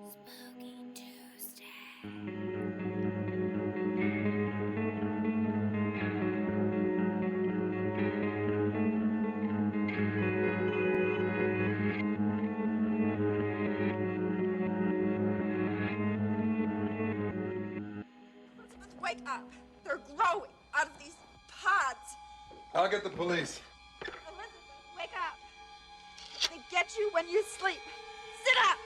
Spooky Tuesday. Elizabeth, wake up! They're growing out of these pods. I'll get the police. Elizabeth, wake up! They get you when you sleep. Sit up!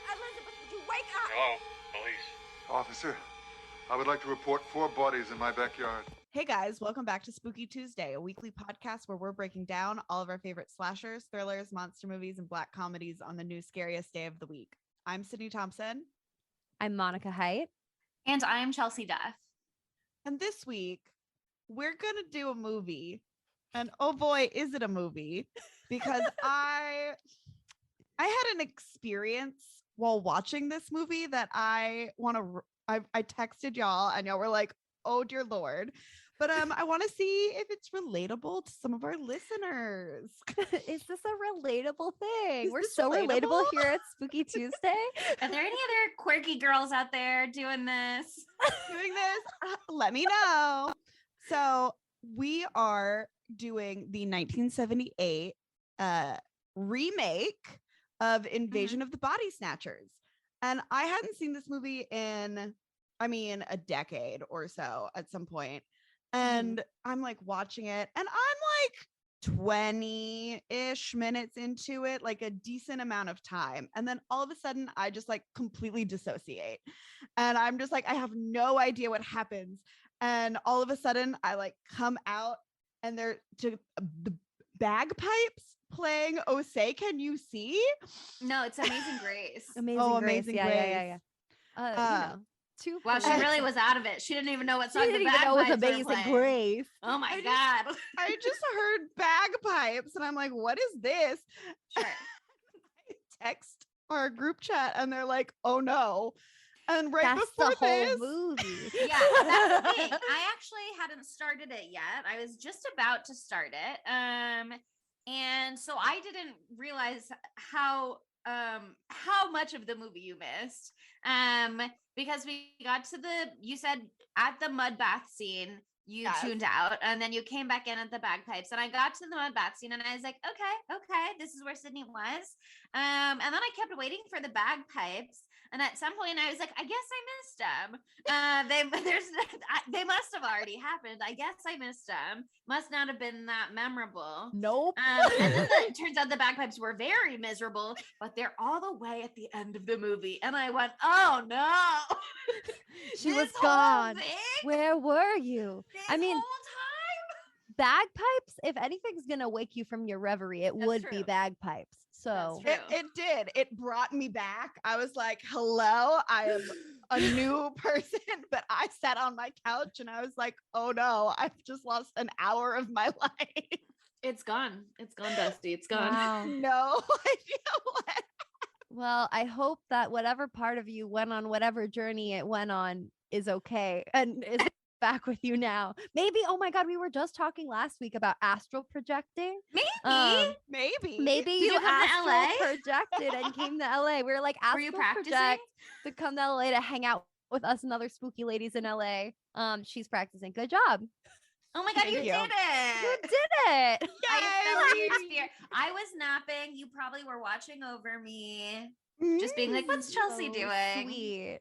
Elizabeth, would you wake up? Hello, police. Officer, I would like to report 4 bodies in my backyard. Hey guys, welcome back to Spooky Tuesday, a weekly podcast where we're breaking down all of our favorite slashers, thrillers, monster movies, and black comedies on the new scariest day of the week. I'm Sydney Thompson. I'm Monica Height. And I'm Chelsea Duff. And this week, we're going to do a movie. And oh boy, is it a movie. Because I had an experience while watching this movie that I texted y'all and y'all were like, oh dear Lord. But I want to see if it's relatable to some of our listeners. Is this a relatable thing? We're this so relatable relatable here at Spooky Tuesday. Are there any other quirky girls out there doing this? Let me know. So we are doing the 1978 remake of Invasion of the Body Snatchers. And I hadn't seen this movie in, a decade or so at some point. And I'm like watching it and I'm like 20-ish minutes into it, like a decent amount of time. And then all of a sudden I just like completely dissociate. And I'm just like, I have no idea what happens. And all of a sudden I like come out and they're to the bagpipes playing Oh Say Can You See? No, it's Amazing Grace. Amazing Grace. Amazing Yeah. Grace. Wow, she really was out of it. She didn't even know what song She the didn't even know it was bagpipes were Amazing playing. Grace. Oh my God. I just heard bagpipes and I'm like, what is this? Sure. I text our group chat and they're like, oh no. And right That's before the whole this, movie. Yeah, that's the thing. I actually hadn't started it yet. I was just about to start it. And so I didn't realize how much of the movie you missed. Because we got to you said at the mud bath scene, you tuned out and then you came back in at the bagpipes and I got to the mud bath scene and I was like, okay, this is where Sydney was. And then I kept waiting for the bagpipes. And at some point I was like, I guess I missed them. They must have already happened. I guess I missed them. Must not have been that memorable. Nope. And then it turns out the bagpipes were very miserable, but they're all the way at the end of the movie. And I went, oh no. She This was whole gone. thing? Where were you? This I mean, whole time? bagpipes, if anything's going to wake you from your reverie, it That's would be true. bagpipes. So That's true. it did. It brought me back. I was like, hello, I am a new person. But I sat on my couch and I was like, oh no, I've just lost an hour of my life. It's gone. It's gone, Dusty. It's gone. wow. No idea what. Well, I hope that whatever part of you went on whatever journey it went on is okay and is back with you now. Maybe, oh my God, we were just talking last week about astral projecting. Maybe. Maybe. You come to astral LA? projected and came to LA. We were like, Were you astral practicing? project to come to LA to hang out with us and other spooky ladies in LA. She's practicing. Good job. Oh my God, Thank you you. did it. You did it. I felt your spirit. I was napping. You probably were watching over me. Just being like, what's Chelsea So doing? Sweet.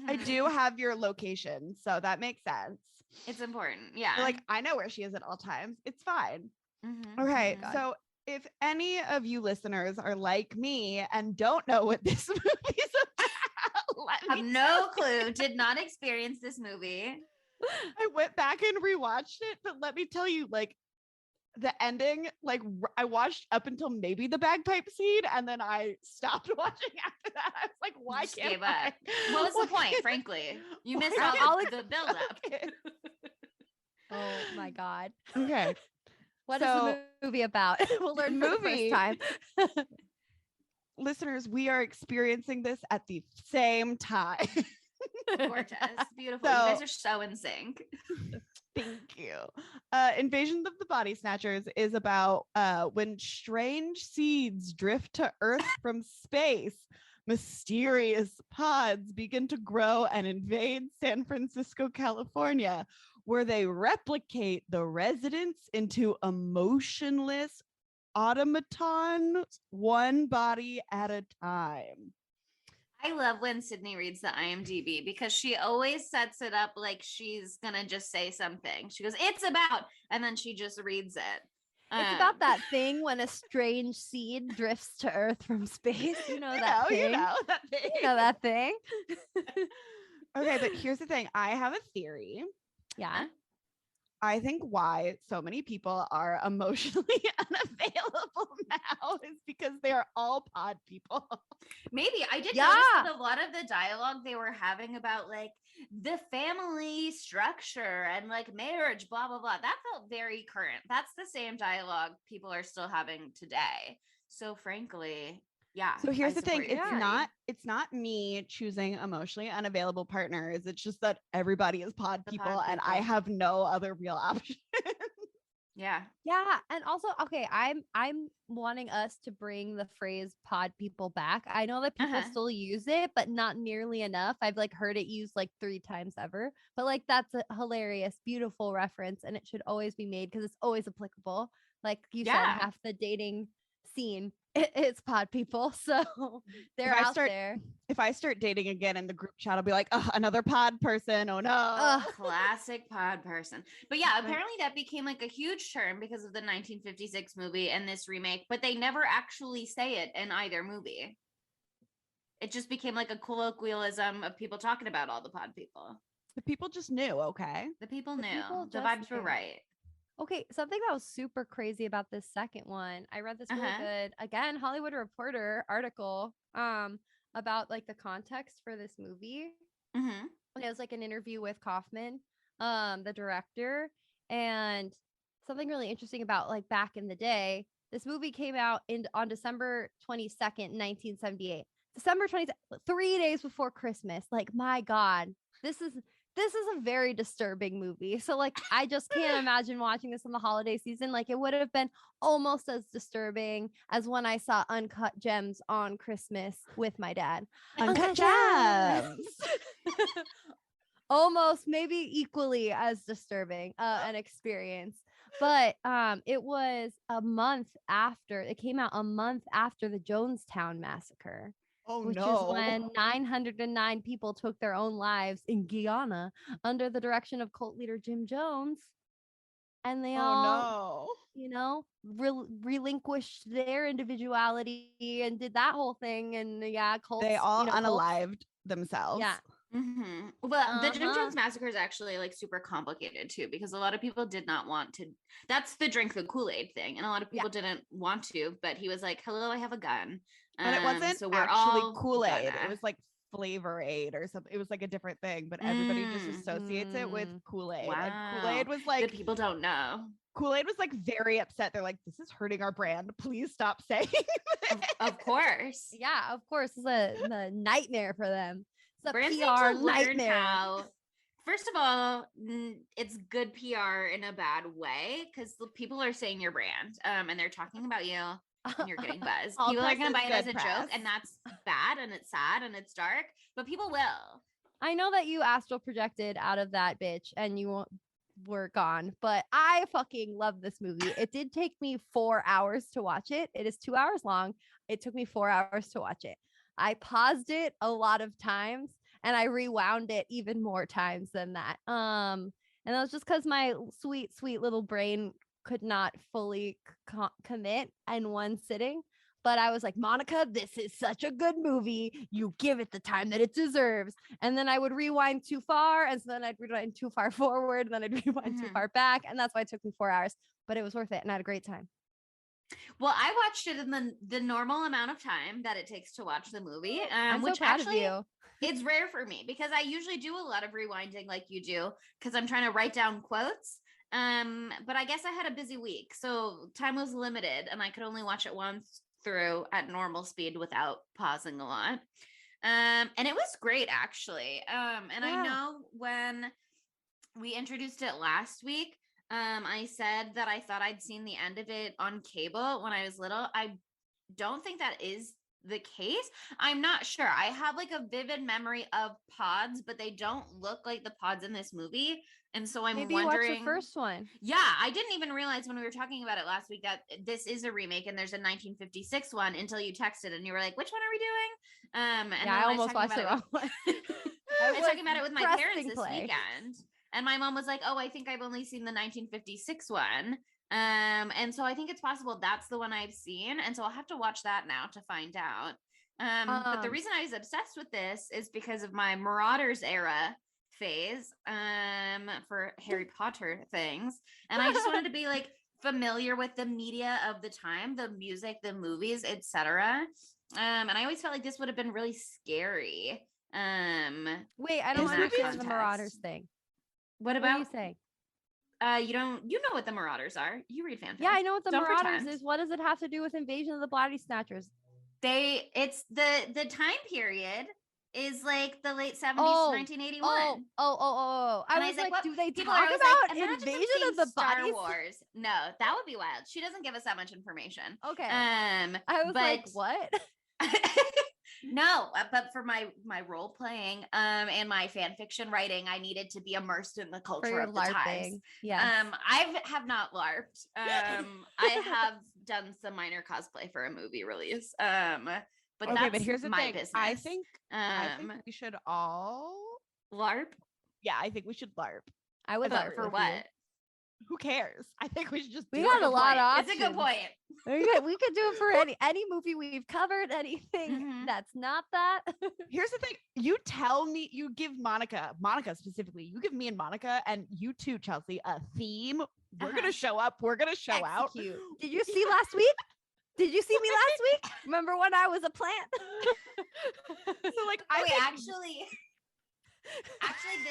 I Mhm. do have your location, so that makes sense. It's important. Yeah. You're like, I know where she is at all times. It's fine. Mhm, Okay, mhm. so if any of you listeners are like me and don't know what this movie is about, let Have me no tell clue. Did not experience this movie. I went back and rewatched it, but let me tell you, like the ending, like I watched up until maybe the bagpipe scene, and then I stopped watching after that. I was like, why just can't gave I? up. What was the Why point, can't- frankly? You why missed can't all I the build up. fuck it? Oh my God. Okay. What is So, the movie about? We'll the learn for the movie- first time. Listeners, we are experiencing this at the same time. Gorgeous. Beautiful. So- You guys are so in sync. Thank you. Invasion of the Body Snatchers is about when strange seeds drift to Earth from space. Mysterious pods begin to grow and invade San Francisco, California, where they replicate the residents into emotionless automatons, one body at a time. I love when Sydney reads the IMDb because she always sets it up like she's gonna just say something. She goes, "It's about," and then she just reads it. It's about that thing when a strange seed drifts to Earth from space. You know that thing. You know that thing. You know that thing. Okay, but here's the thing. I have a theory. Yeah. I think why so many people are emotionally unavailable now is because they are all pod people. Maybe I did Yeah. notice that a lot of the dialogue they were having about like the family structure and like marriage, blah blah blah. That felt very current. That's the same dialogue people are still having today. So frankly, yeah. So here's I the thing. support your It's not me choosing emotionally unavailable partners. It's just that everybody is pod The people pod and I people. have no other real option. Yeah. Yeah, and also, okay, I'm wanting us to bring the phrase "pod people" back. I know that people still use it, but not nearly enough. I've like heard it used like 3 times ever, but like that's a hilarious, beautiful reference, and it should always be made because it's always applicable. Like you said, Yeah. half the dating scene it's pod people, so they're I out start- there. If I start dating again in the group chat, I'll be like, oh, another pod person. Oh no. Ugh. Classic pod person. But yeah, Right. apparently that became like a huge term because of the 1956 movie and this remake, but they never actually say it in either movie. It just became like a colloquialism of people talking about all the pod people. The people just knew, okay? The people The knew. people The just vibes were knew. right. Okay, something that was super crazy about this second one. I read this really good, again, Hollywood Reporter article about like the context for this movie. Mm-hmm. And it was like an interview with Kaufman, the director, and something really interesting about like back in the day. This movie came out on December 22nd, 1978. December 22nd, 3 days before Christmas. Like, my God, this is a very disturbing movie. So like I just can't imagine watching this in the holiday season. Like it would have been almost as disturbing as when I saw Uncut Gems on Christmas with my dad. Uncut Gems. Almost, maybe equally as disturbing an experience. But it was a month after, it came out a month after the Jonestown massacre. Oh Which no. is when 909 people took their own lives in Guyana under the direction of cult leader Jim Jones. And they all, you know, relinquished their individuality and did that whole thing. And yeah, cults. They all cults. unalived themselves. Yeah. Mm-hmm. Well, the Jim Uh-huh. Jones massacre is actually like super complicated too, because a lot of people did not want to. That's the drink the Kool-Aid thing, and a lot of people didn't want to. But he was like, "Hello, I have a gun." And it wasn't so we're actually all Kool-Aid. gonna. It was like Flavor Aid or something. It was like a different thing, but everybody just associates it with Kool-Aid. And Kool-Aid was the like, people don't know. Kool-Aid was like very upset. They're like, this is hurting our brand. Please stop saying Of course. Yeah, of course. It's a nightmare for them. It's a Brands need PR to learn nightmare. how. First of all, it's good PR in a bad way because people are saying your brand, and they're talking about you, and you're getting buzz. All People are press going to is buy it as good a joke, press. and that's bad, and it's sad, and it's dark. But people will. I know that you astral projected out of that bitch and you were gone, but I fucking love this movie. It did take me 4 hours to watch it. It is 2 hours long. It took me 4 hours to watch it. I paused it a lot of times and I rewound it even more times than that. And that was just because my sweet, sweet little brain could not fully commit in one sitting. But I was like, Monica, this is such a good movie. You give it the time that it deserves. And then I would rewind too far. And so then I'd rewind too far forward. And then I'd rewind too far back. And that's why it took me 4 hours. But it was worth it. And I had a great time. Well, I watched it in the normal amount of time that it takes to watch the movie, I'm which so proud actually of you. it's rare for me because I usually do a lot of rewinding like you do because I'm trying to write down quotes. But I guess I had a busy week, so time was limited and I could only watch it once through at normal speed without pausing a lot. And it was great actually. And I Yeah. know when we introduced it last week, I said that I thought I'd seen the end of it on cable when I was little. I don't think that is the case. I'm not sure. I have like a vivid memory of pods, but they don't look like the pods in this movie. And so I'm Maybe wondering. watch the first one. Yeah, I didn't even realize when we were talking about it last week that this is a remake and there's a 1956 one until you texted and you were like, "Which one are we doing?" And Yeah, I then almost watched the wrong one. I was talking about it with my parents pressing this play. weekend, and my mom was like, "Oh, I think I've only seen the 1956 one." And so I think it's possible that's the one I've seen, and so I'll have to watch that now to find out. But the reason I was obsessed with this is because of my Marauders era phase for Harry Potter things, and I just wanted to be like familiar with the media of the time, the music, the movies, etc. And I always felt like this would have been really scary. Wait, I don't in that understand the context. Marauders thing. What What are about you saying? you know what the Marauders are? You read fanfic. Yeah, I know what the Don't Marauders pretend. is. What does it have to do with Invasion of the Body Snatchers? It's the time period is like the late 70s Oh, to 1981. I And was was like, what do they people talk are always about like, imagine them Invasion seeing of the Star Body? Wars? No, that would be wild. She doesn't give us that much information. Okay. I was like, what? No, but for my role playing and my fan fiction writing, I needed to be immersed in the For culture your of the times. LARPing. Yeah. I have not LARPed. I have done some minor cosplay for a movie release. But Okay, that's but here's the my thing. business. I think we should all. LARP. Yeah, I think we should LARP. I would But LARP for with what? you. Who cares? I think we should just. We do got it. a lot of It's a good options. point. We could do it for any movie we've covered, anything Mhm. that's not that. Here's the thing. You tell me. You give Monica specifically. You give me and Monica, and you too, Chelsea, a theme. We're gonna show up. We're gonna show out. Execute. Did you see last week? Did you see me last week? Remember when I was a plant? So like, Oh, I wait, think- actually,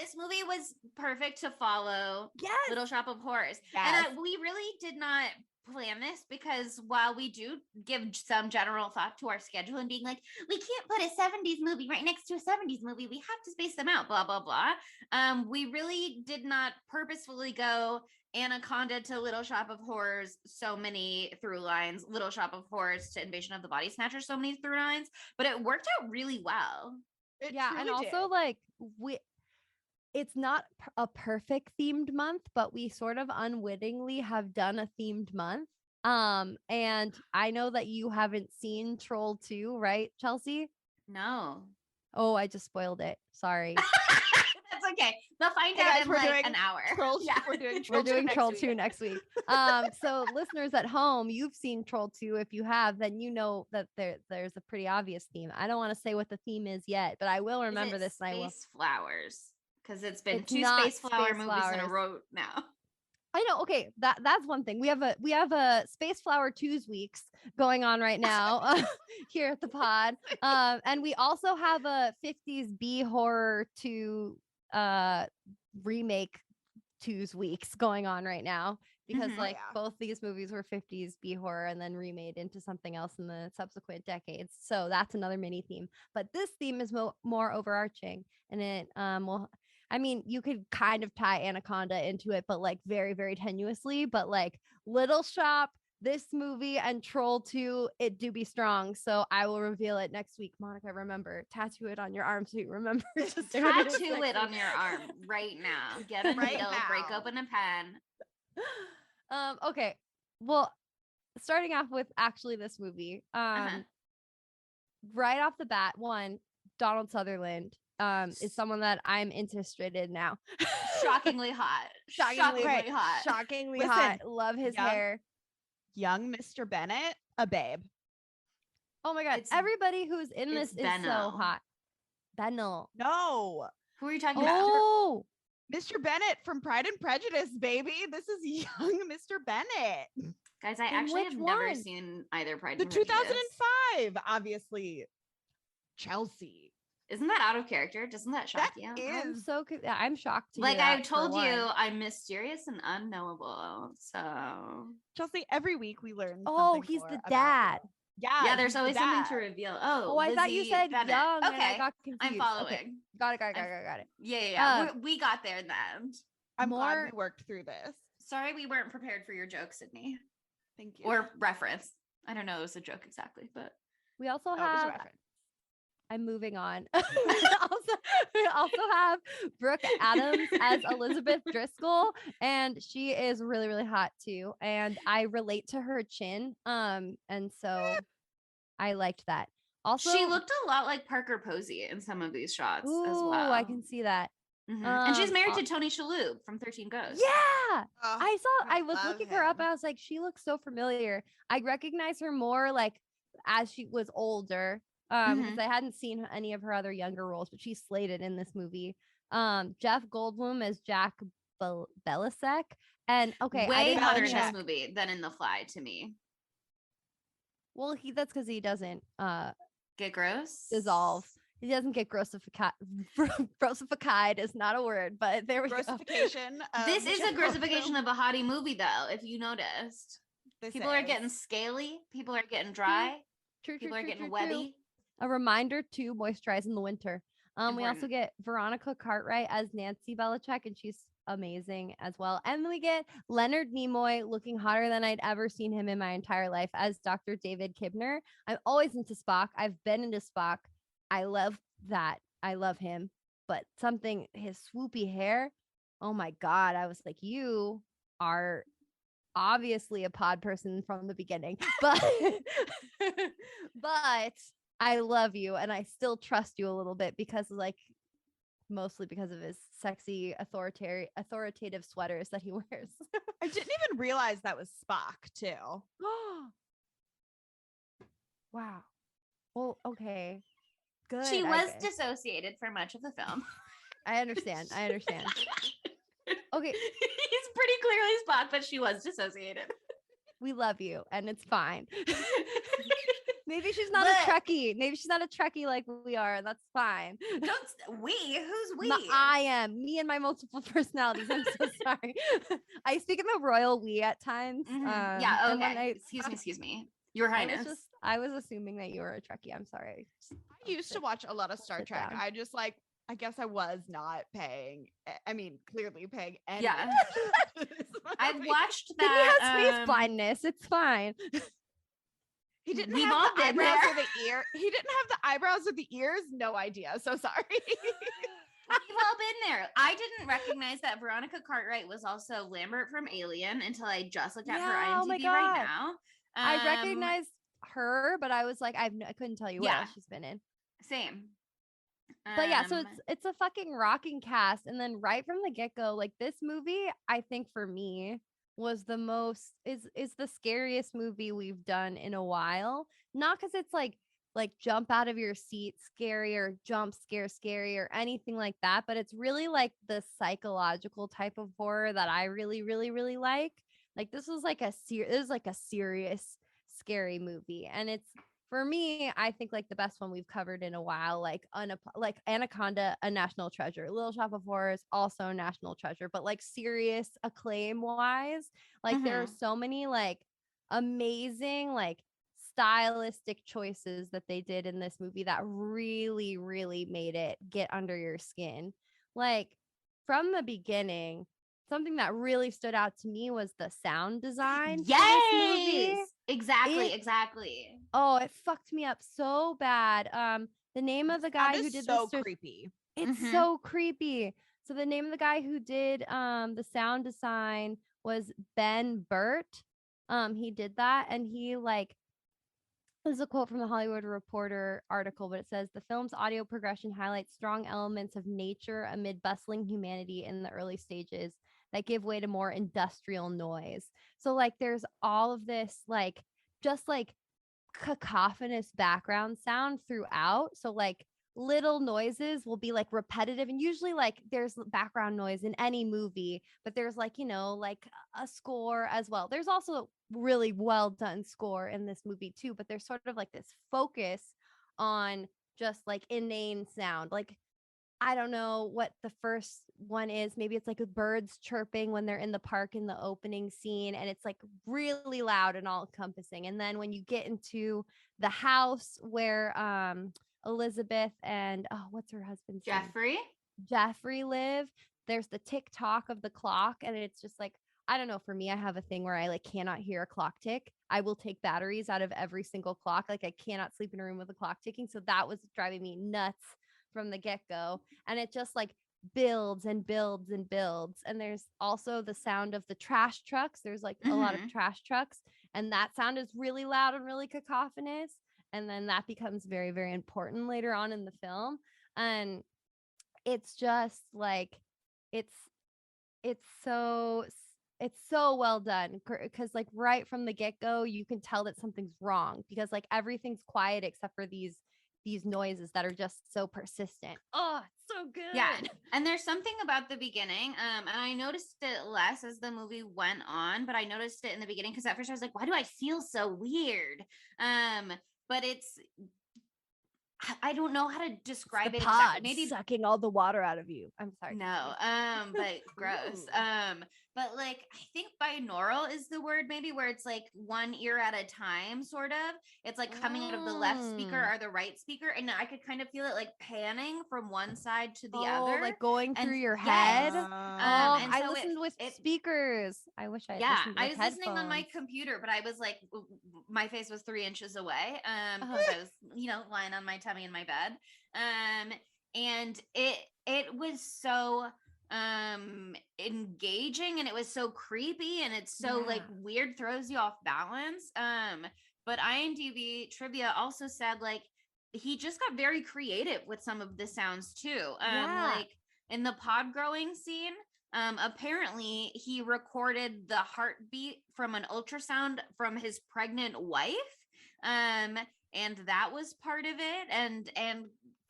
this movie was perfect to follow Yes. Little Shop of Horrors. Yes. And we really did not plan this because while we do give some general thought to our schedule and being like, we can't put a 70s movie right next to a 70s movie, we have to space them out, blah, blah, blah. We really did not purposefully go Anaconda to Little Shop of Horrors, so many through lines, Little Shop of Horrors to Invasion of the Body Snatchers, so many through lines, but it worked out really well. it Yeah, and truly also did. like it's not a perfect themed month, but we sort of unwittingly have done a themed month. And I know that you haven't seen Troll 2, right, Chelsea? No. Oh, I just spoiled it. Sorry. That's okay. They'll find Hey out guys, in we're like doing an hour. Troll. Yeah. We're doing We're doing Troll next 2 week. next week. So listeners at home, you've seen Troll 2. If you have, then you know that there's a pretty obvious theme. I don't want to say what the theme is yet, but I will remember Is it this and I will. Space Flowers. Because it's been It's two not Space Flower Space movies in a Flowers. row now. I know. Okay, that's one thing. We have a Space Flower 2's weeks going on right now here at the pod. And we also have a 50s B horror 2 remake 2's weeks going on right now because Mhm. like Yeah. both these movies were 50s B horror and then remade into something else in the subsequent decades. So that's another mini theme. But this theme is more overarching and it will. I mean, you could kind of tie Anaconda into it, but like very, very tenuously. But like Little Shop, this movie, and Troll 2, it do be strong. So I will reveal it next week. Monica, remember, tattoo it on your arm so you remember. to say what is Tattoo next it on week. your arm right now. Get a Right needle, break now. open a pen. Okay. Well, starting off with actually this movie. Uh-huh. Right off the bat, one, Donald Sutherland is someone that I'm interested in now. Shockingly hot. Shockingly hot. Shockingly Listen, hot. Love his young- hair. Young Mr. Bennett, a babe. Oh my god. It's- Everybody who's in this it's is so Benno. hot. Benno. No, Who are you talking about? Oh, Mr. Bennett from Pride and Prejudice, baby. This is young Mr. Bennett. Guys, I And actually which have never one? seen either Pride The and Prejudice. 2005, obviously. Chelsea. Isn't that out of character? Doesn't that shock That you? I'm is so I'm shocked to Like hear I've that, for told you, one. I'm mysterious and unknowable. So Chelsea. Every week we learn. Oh, something he's more the about dad. you. Yeah, there's always something to reveal. Oh, I thought you Lizzie said Bennet. young, and I Okay, got confused. I'm following. Okay. Got it. Yeah. We got there in the end. I'm glad we worked through this. Sorry we weren't prepared for your joke, Sydney. Thank you. Or reference. I don't know it was a joke exactly, but we also it was a have reference. I'm moving on. we also have Brooke Adams as Elizabeth Driscoll, and she is really, really hot too. And I relate to her chin. And so I liked that. Also, she looked a lot like Parker Posey in some of these shots as well. I can see that. And she's married to Tony Shalhoub from 13 Ghosts. Yeah. I was looking her up and I was like, she looks so familiar. I recognize her more like as she was older. Because I hadn't seen any of her other younger roles, but she's slated in this movie. Jeff Goldblum as Jack Belisek, and way hotter in this movie than in The Fly to me. Well, that's because he doesn't get gross, dissolve. He doesn't get grossified. Grossified is not a word, but there we go. This is a grossification of a hottie movie, though. If you noticed, people are getting scaly. People are getting dry. People are getting webby. A reminder to moisturize in the winter. We also get Veronica Cartwright as Nancy Belichick, and she's amazing as well. And we get Leonard Nimoy looking hotter than I'd ever seen him in my entire life as Dr. David Kibner. I'm always into Spock. I've been into Spock. I love that. I love him. But his swoopy hair, oh my God. I was like, you are obviously a pod person from the beginning. But I love you, and I still trust you a little bit because, mostly because of his sexy, authoritative sweaters that he wears. I didn't even realize that was Spock, too. Wow. Well, okay. Good. She was dissociated for much of the film. I understand. Okay. He's pretty clearly Spock, but she was dissociated. We love you, and it's fine. Maybe she's not a Trekkie. Maybe she's not a Trekkie like we are, and that's fine. Who's we? I am. Me and my multiple personalities. I'm so sorry. I speak in the royal we at times. Yeah, okay. Excuse me. Your Highness. I was assuming that you were a Trekkie. I'm sorry. I used to watch a lot of Star Trek. I just I guess I was not paying. I mean, clearly paying. Yeah. I've watched that. He has space blindness. It's fine. He didn't have the eyebrows or the ear. He didn't have the eyebrows or the ears. No idea. So sorry. We've all been there. I didn't recognize that Veronica Cartwright was also Lambert from Alien until I just looked at her IMDb right now. I recognized her, but I was like, I couldn't tell you what else she's been in. Same. But yeah, so it's a fucking rocking cast, and then right from the get-go, this movie, I think for me was the most is the scariest movie we've done in a while. Not because it's like jump out of your seat scary or jump scary or anything like that, but it's really the psychological type of horror that I really, really, really like. This was a serious scary movie, and it's, for me, I think the best one we've covered in a while, Anaconda, a national treasure. Little Shop of Horrors, also a national treasure, but serious acclaim wise, there are so many amazing stylistic choices that they did in this movie that really, really made it get under your skin. From the beginning, something that really stood out to me was the sound design. Yes, exactly. Oh, it fucked me up so bad. The name of the guy who did so creepy. It's so creepy. So the name of the guy who did the sound design was Ben Burt. He did that, and he this is a quote from the Hollywood Reporter article, but it says the film's audio progression highlights strong elements of nature amid bustling humanity in the early stages that give way to more industrial noise. So there's all of this just cacophonous background sound throughout. So little noises will be repetitive, and usually there's background noise in any movie, but there's a score as well. There's also really well done score in this movie too, but there's sort of this focus on just inane sound. I don't know what the first one is. Maybe it's like birds chirping when they're in the park in the opening scene, and it's like really loud and all encompassing. And then when you get into the house where Elizabeth and what's her husband's name? Jeffrey live, there's the tick tock of the clock, and it's just like, I don't know, for me, I have a thing where I like cannot hear a clock tick. I will take batteries out of every single clock. Like I cannot sleep in a room with a clock ticking. So that was driving me nuts from the get-go. And it just like builds and builds and builds. And there's also the sound of the trash trucks. There's like a lot of trash trucks, and that sound is really loud and really cacophonous. And then that becomes very, very important later on in the film. And it's just like it's so well done, because like right from the get-go you can tell that something's wrong, because like everything's quiet except for these noises that are just so persistent. Oh, it's so good. Yeah. And there's something about the beginning, and I noticed it less as the movie went on, but I noticed it in the beginning because at first I was like, why do I feel so weird? But it's, I don't know how to describe it exactly. Maybe sucking all the water out of you. I'm sorry. No, but gross. But like I think binaural is the word, maybe, where it's like one ear at a time, sort of. It's like coming out of the left speaker or the right speaker, and I could kind of feel it like panning from one side to the other, like going through your Yes. head. And I so listened with speakers. I wish I had listened with I was listening on my headphones. computer, but I was like, my face was 3 inches away, because I was, lying on my tummy in my bed, and it was so engaging, and it was so creepy, and it's so like weird, throws you off balance. But IMDb trivia also said like he just got very creative with some of the sounds too. Like in the pod growing scene, apparently he recorded the heartbeat from an ultrasound from his pregnant wife, and that was part of it, and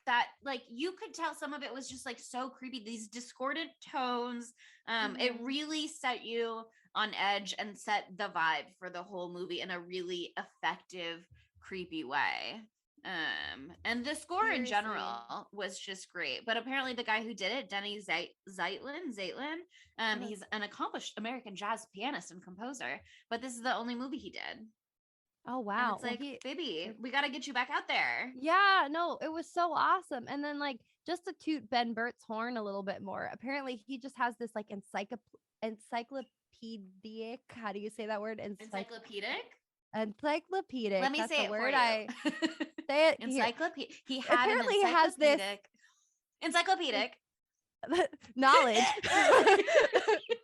that like you could tell some of it was just like so creepy, these discordant tones. It really set you on edge and set the vibe for the whole movie in a really effective, creepy way. And the score in general was just great. But apparently the guy who did it, Denny Zeitlin, he's an accomplished American jazz pianist and composer, but this is the only movie he did. Oh, wow. And it's like, baby, we got to get you back out there. Yeah, no, it was so awesome. And then like just to toot Ben Burtt's horn a little bit more, apparently he just has this like encyclopedic, how do you say that word? Encyclopedic. Let me say it word. for you. I say it. Encyclopedic. He had apparently an has this encyclopedic knowledge.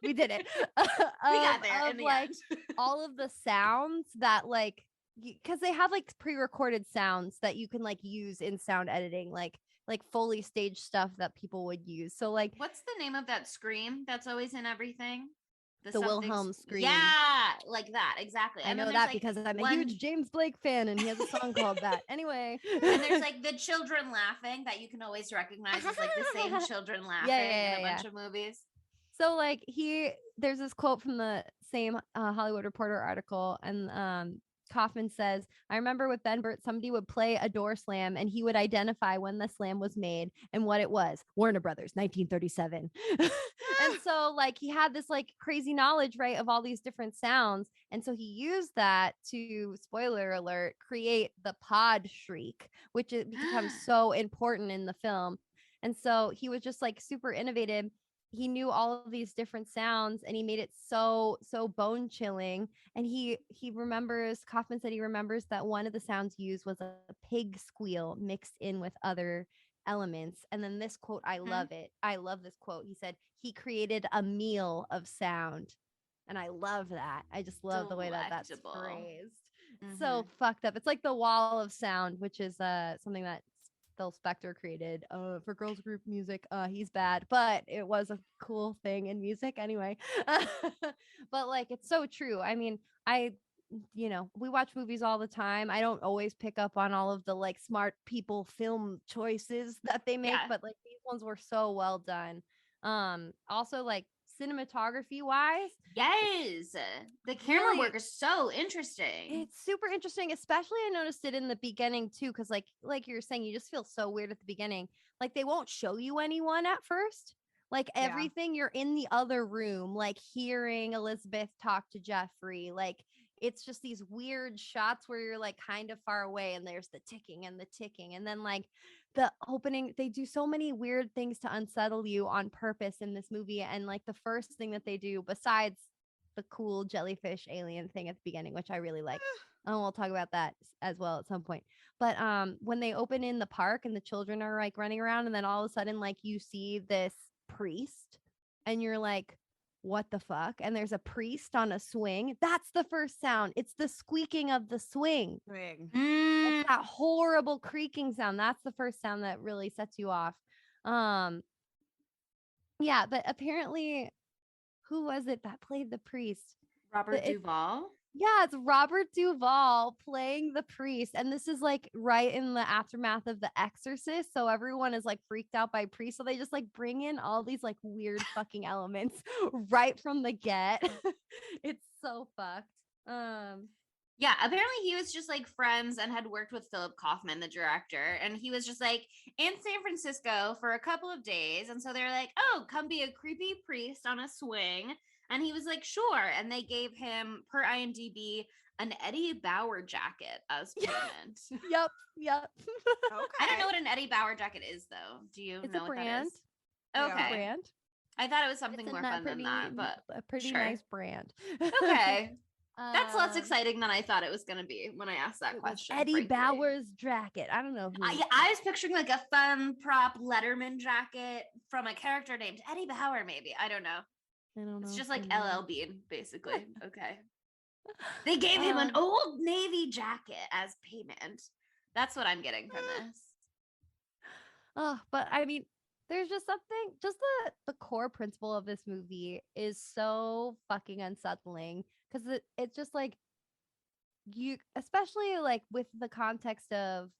We did it. We got there in the like end. all of the sounds that like, because they have like pre-recorded sounds that you can like use in sound editing, like Foley stage stuff that people would use. So like, what's the name of that scream that's always in everything? The Wilhelm scream. Yeah, like that. Exactly. I know that like because I'm a huge James Blake fan, and he has a song called that. Anyway. And there's like the children laughing that you can always recognize as like the same children laughing in a bunch of movies. So like there's this quote from the same Hollywood Reporter article, and Kaufman says, I remember with Ben Burt, somebody would play a door slam and he would identify when the slam was made and what it was. Warner Brothers, 1937. And so like he had this like crazy knowledge, right, of all these different sounds. And so he used that to, spoiler alert, create the pod shriek, which it becomes so important in the film. And so he was just like super innovative. He knew all of these different sounds and he made it so bone chilling. And he remembers, Kaufman said he remembers that one of the sounds used was a pig squeal mixed in with other elements. And then this quote, I love it. I love this quote. He said, he created a meal of sound. And I love that. I just love the way that that's phrased. So fucked up. It's like the wall of sound, which is something that Phil Spector created for girls group music. He's bad, but it was a cool thing in music anyway. But like, it's so true. I mean, we watch movies all the time. I don't always pick up on all of the like smart people film choices that they make, but like these ones were so well done. Also like cinematography wise. Yes. The camera Really- work is so interesting. It's super interesting, especially I noticed it in the beginning too, because like you're saying, you just feel so weird at the beginning. Like they won't show you anyone at first. Like Yeah. everything, you're in the other room, like hearing Elizabeth talk to Jeffrey. Like it's just these weird shots where you're like kind of far away and there's the ticking and the ticking. And then like the opening, they do so many weird things to unsettle you on purpose in this movie. And like the first thing that they do, besides the cool jellyfish alien thing at the beginning, which I really like. And we'll talk about that as well at some point. But when they open in the park and the children are like running around, and then all of a sudden, like you see this priest, and you're like, what the fuck? And there's a priest on a swing. That's the first sound. It's the squeaking of the swing. Swing. It's that horrible creaking sound. That's the first sound that really sets you off. Yeah, but apparently, who was it that played the priest? Robert it- Duvall. Yeah, it's Robert Duvall playing the priest. And this is like right in the aftermath of The Exorcist. So everyone is like freaked out by priests. So they just like bring in all these like weird fucking elements right from the get. It's so fucked. Yeah, apparently he was just like friends and had worked with Philip Kaufman, the director, and he was just like in San Francisco for a couple of days. And so they're like, oh, come be a creepy priest on a swing. And he was like, sure. And they gave him, per IMDb, an Eddie Bauer jacket as payment. Yep. Okay. I don't know what an Eddie Bauer jacket is, though. Do you It's know a what brand. that is? Yeah. Okay. Brand. I thought it was something It's more a fun than that, but a pretty sure. nice brand. okay. That's less Um, exciting than I thought it was going to be when I asked that it was question. Eddie frankly. Bauer's jacket. I don't know who. I was picturing like a fun prop Letterman jacket from a character named Eddie Bauer, maybe. I don't know. I don't know. It's just if I like know. LL Bean, basically. Okay. They gave him an Um, old Navy jacket as payment. That's what I'm getting from this. Oh, but I mean, there's just something, just the core principle of this movie is so fucking unsettling because it's just like you, especially like with the context of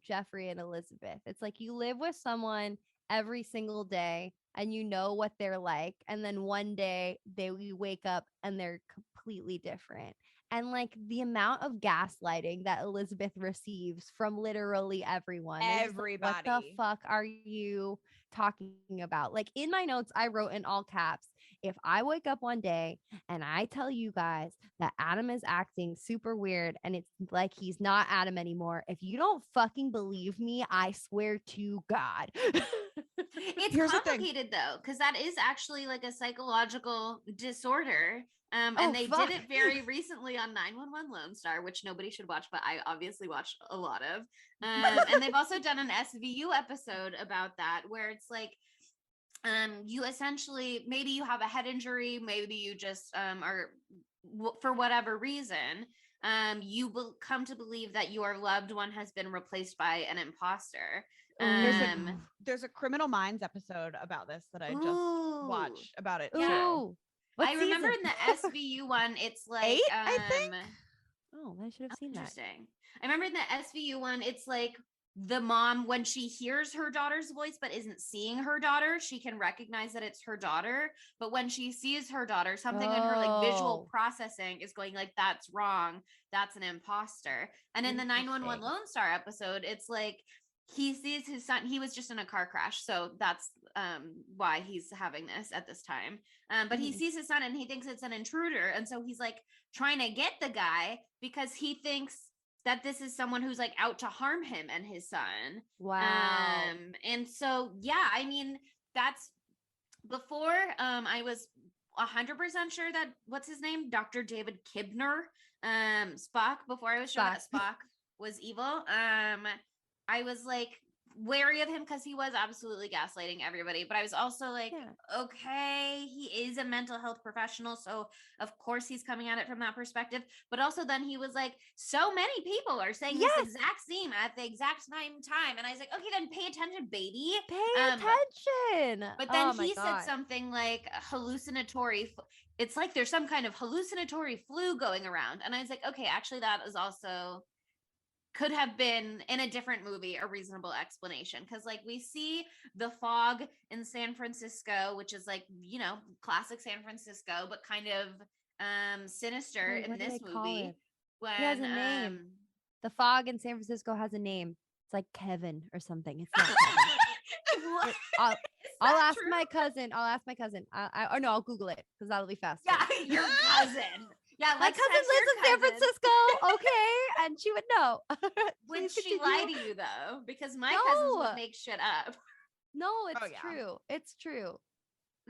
Jeffrey and Elizabeth. It's like you live with someone every single day and you know what they're like, and then one day you wake up and they're completely different. And like the amount of gaslighting that Elizabeth receives from literally everyone. They're just like, what the Everybody. fuck are you talking about? Like in my notes, I wrote in all caps, if I wake up one day and I tell you guys that Adam is acting super weird and it's like he's not Adam anymore, if you don't fucking believe me, I swear to God. It's Here's the thing. complicated though, because that is actually like a psychological disorder. And Oh, they fuck. did it very recently on 911 Lone Star, which nobody should watch, but I obviously watched a lot of. And they've also done an SVU episode about that, where it's like, you essentially, maybe you have a head injury, maybe you just are, for whatever reason, you will come to believe that your loved one has been replaced by an imposter. There's a Criminal Minds episode about this that I just Ooh. watched about it Yeah. too. Ooh. What I remember season? in the SVU one, it's like 8, I think? Oh, I should have seen that. interesting. I remember in the SVU one, it's like the mom, when she hears her daughter's voice but isn't seeing her daughter, she can recognize that it's her daughter. But when she sees her daughter, something in her like visual Oh. processing is going like, that's wrong. That's an imposter. And in the 911 Interesting. Lone Star episode, it's like he sees his son. He was just in a car crash, so that's why he's having this at this time. But he sees his son and he thinks it's an intruder, and so he's like trying to get the guy because he thinks that this is someone who's like out to harm him and his son. Wow. And so yeah, I mean, that's before I was 100% sure that what's his name, Dr. David Kibner, Spock. Before I was sure that Spock was evil. I was like wary of him because he was absolutely gaslighting everybody, but I was also like, okay, he is a mental health professional, so of course he's coming at it from that perspective. But also then he was like, so many people are saying this exact scene at the exact same time, and I was like, okay, then pay attention, baby. Pay attention. But then Oh my he said God. something like hallucinatory. It's like there's some kind of hallucinatory flu going around, and I was like, okay, actually that is also could have been in a different movie a reasonable explanation, because like we see the fog in San Francisco, which is like, you know, classic San Francisco, but kind of sinister Wait, in what do this they call movie it? when He has a name. The fog in San Francisco has a name. It's like Kevin or something. It's not Kevin. What? I'll, Is I'll that ask true? my cousin. I'll ask my cousin. Or no, I'll Google it because that'll be faster. Yeah, your cousin. Yeah, My let's cousin text lives your in San cousin. Francisco, okay, and she would know. Would Please she continue. lie to you though? Because my cousins No. would make shit up. No, it's Oh, yeah. true. It's true.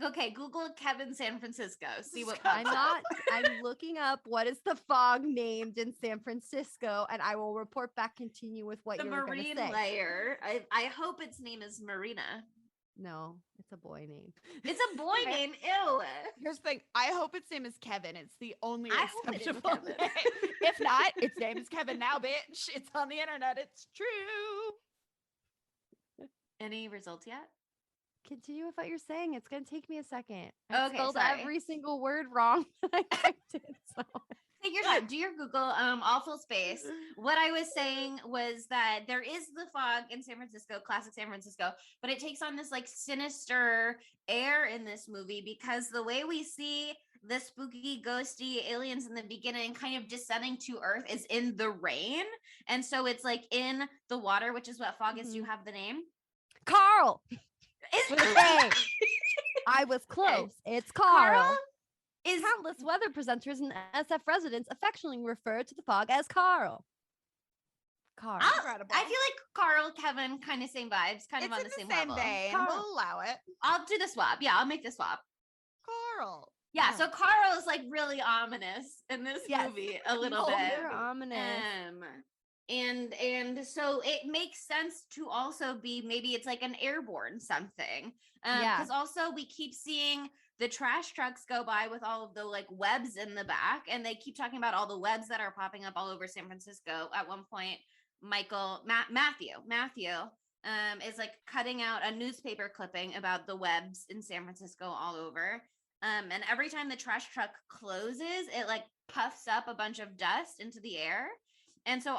Okay, Google Kevin San Francisco. See what I'm pops up. I'm looking up what is the fog named in San Francisco, and I will report back. Continue with what The you were going to marine say. layer. I hope its name is Marina. No, it's a boy name. It's a boy name. Ew. Here's the thing. I hope its name is Kevin. It's the only I hope it is acceptable Kevin. name. If not, its name is Kevin now, bitch. It's on the internet. It's true. Any results yet? Continue with what you're saying. It's going to take me a second. I Okay, spelled sorry. every single word wrong that I typed it. So. Take your time. Do your Google. Awful space. What I was saying was that there is the fog in San Francisco, classic San Francisco, but it takes on this like sinister air in this movie because the way we see the spooky, ghosty aliens in the beginning kind of descending to Earth is in the rain, and so it's like in the water, which is what fog is. Do you have the name? Carl. Is With an A. I was close. It's Carl. Is Countless weather presenters and SF residents affectionately refer to the fog as Carl. Carl. Incredible. I feel like Carl, Kevin, kind of same vibes, kind It's of on in the the same same level. vein. Carl. We'll allow it. I'll do the swap. Yeah, I'll make the swap. Carl. Yeah, Yeah. so Carl is like really ominous in this Yes. movie a little Oh, bit. You're ominous. And so it makes sense to also be maybe it's like an airborne something. Yeah. Because also we keep seeing the trash trucks go by with all of the like webs in the back, and they keep talking about all the webs that are popping up all over San Francisco. At one point, Matthew is like cutting out a newspaper clipping about the webs in San Francisco all over. And every time the trash truck closes, it like puffs up a bunch of dust into the air. And so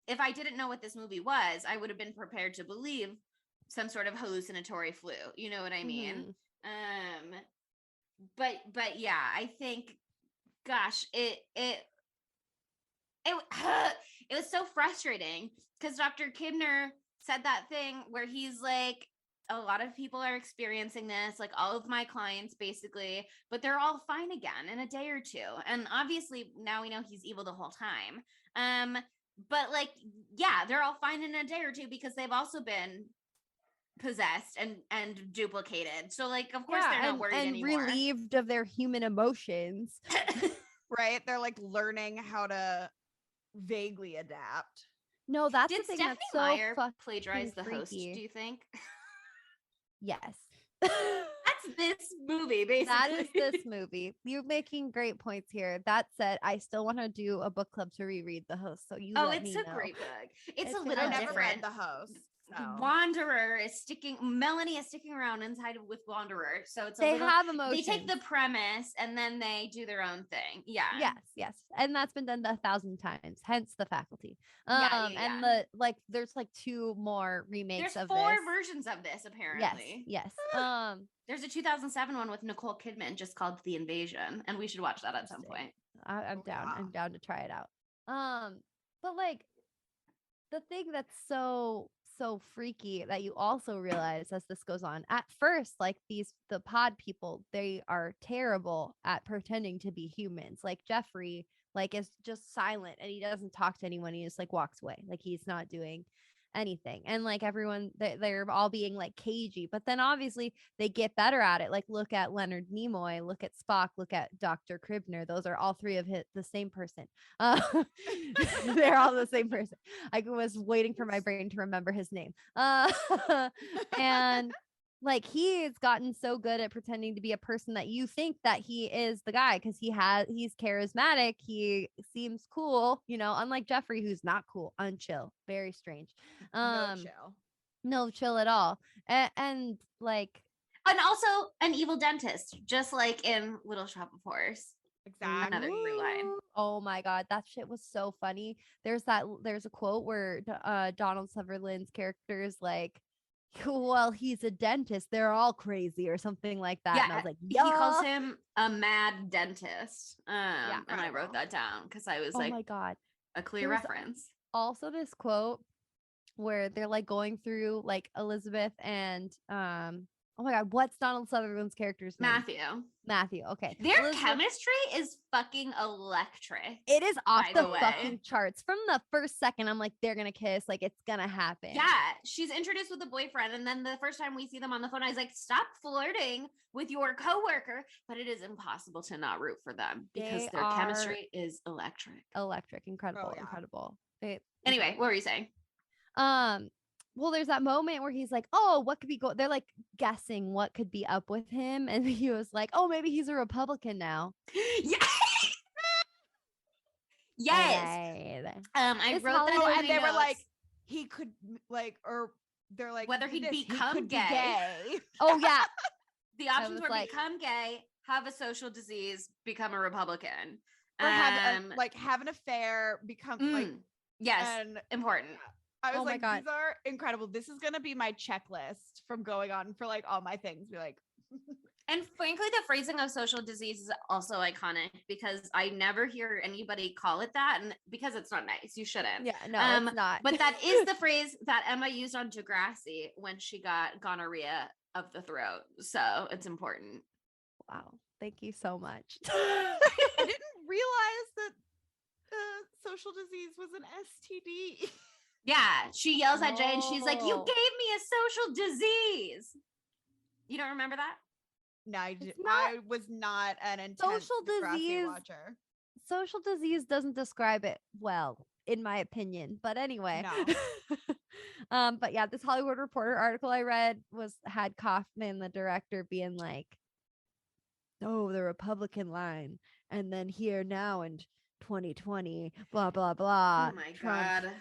if I didn't know what this movie was, I would have been prepared to believe some sort of hallucinatory flu. You know what I mean? Mhm. But yeah, I think, gosh, it was so frustrating because Dr. Kibner said that thing where he's like, a lot of people are experiencing this, like all of my clients basically, but they're all fine again in a day or two. And obviously now we know he's evil the whole time. But like, yeah, they're all fine in a day or two because they've also been possessed and duplicated. So like, of course they're not worried and anymore. relieved of their human emotions. Right? They're like learning how to vaguely adapt. No, that's Did the thing Stephanie that's so Meyer fucking plagiarize the host, freaky. do you think? Yes. That's this movie, basically. That is this movie. You're making great points here. That said, I still want to do a book club to reread The Host. So you Oh, let it's me a know. great book. It's It's a gonna little I never different. read The Host. So. Wanderer is sticking. Melanie is sticking around inside with Wanderer, so it's a They little. have emotions. They take the premise and then they do their own thing. Yeah. Yes, and that's been done 1,000 times. Hence the faculty. Yeah. And the there's like 2 more remakes There's of 4 this. versions of this apparently. Yes. There's a 2007 one with Nicole Kidman just called The Invasion, and we should watch that at some point. I'm Oh, down. wow. I'm down to try it out. But like the thing that's so freaky that you also realize as this goes on, at first, like the pod people, they are terrible at pretending to be humans. Like Jeffrey, like is just silent and he doesn't talk to anyone. He just like walks away, like he's not doing anything. And like everyone, they're all being like cagey, but then obviously they get better at it. Like look at Leonard Nimoy, look at Spock, look at Dr. Kribner. Those are all 3 of the same person. They're all the same person. I was waiting for my brain to remember his name. And like he's gotten so good at pretending to be a person that you think that he is the guy because he's charismatic, he seems cool, unlike Jeffrey, who's not cool, unchill, very strange. No chill at all. And like, And also an evil dentist, just like in Little Shop of Horrors. Exactly. Another through line. Ooh. Oh my god, that shit was so funny. There's a quote where Donald Sutherland's character is like, well, he's a dentist, they're all crazy or something like that. Yeah, And I was like, he calls yeah. him a mad dentist. And I wrote Incredible. that down because I was Oh like, my god. a clear There's reference. also this quote where they're like going through like Elizabeth and oh my god, what's Donald Sutherland's character's name? Matthew. Okay. Their Elizabeth, chemistry is fucking electric. it is off by the the way. fucking charts. From the first second, I'm like, they're gonna kiss, like it's gonna happen. Yeah, she's introduced with a boyfriend, and then the first time we see them on the phone, I was like, stop flirting with your coworker. But it is impossible to not root for them because their chemistry is electric. Incredible. yeah. Incredible. Anyway, what were you saying? Well, there's that moment where he's like, oh, what could be they're like guessing what could be up with him, and he was like, oh, maybe he's a Republican now. Yeah. Yes. Right. I This wrote that Oh, in and my they were notes. like, he could like, or they're like Whether do he'd this, become he could be gay. Oh yeah. The options was were like- become gay, have a social disease, become a Republican, or have an affair, become like yes, and important. I was Oh my like, God. these are incredible. This is gonna be my checklist from going on for like all my things. Be like, And frankly, the phrasing of social disease is also iconic because I never hear anybody call it that, and because it's not nice, you shouldn't. Yeah, no, it's not. But that is the phrase that Emma used on Degrassi when she got gonorrhea of the throat. So it's important. Wow. Thank you so much. I didn't realize that social disease was an STD. Yeah, she yells at Jay and she's like, "You Oh. gave me a social disease." You don't remember that? No, It's not- I was not an intense Social Degrassi disease- watcher. Social disease doesn't describe it well, in my opinion. But anyway. No. But yeah, this Hollywood Reporter article I read had Kaufman, the director, being like, oh, the Republican line. And then here now in 2020, blah, blah, blah. Oh my Trump, god.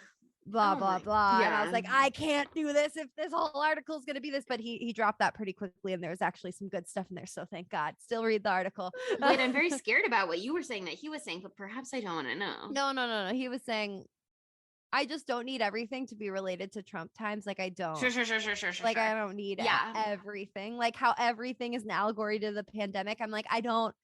blah, Oh blah, my- blah. And I was yeah. like, I can't do this if this whole article is going to be this. But he dropped that pretty quickly. And there was actually some good stuff in there. So thank God. Still read the article. Wait, I'm very scared about what you were saying that he was saying, but perhaps I don't want to know. No. He was saying, I just don't need everything to be related to Trump times. Like I don't. Sure. Like I don't need Yeah. everything. Like how everything is an allegory to the pandemic. I'm like, I don't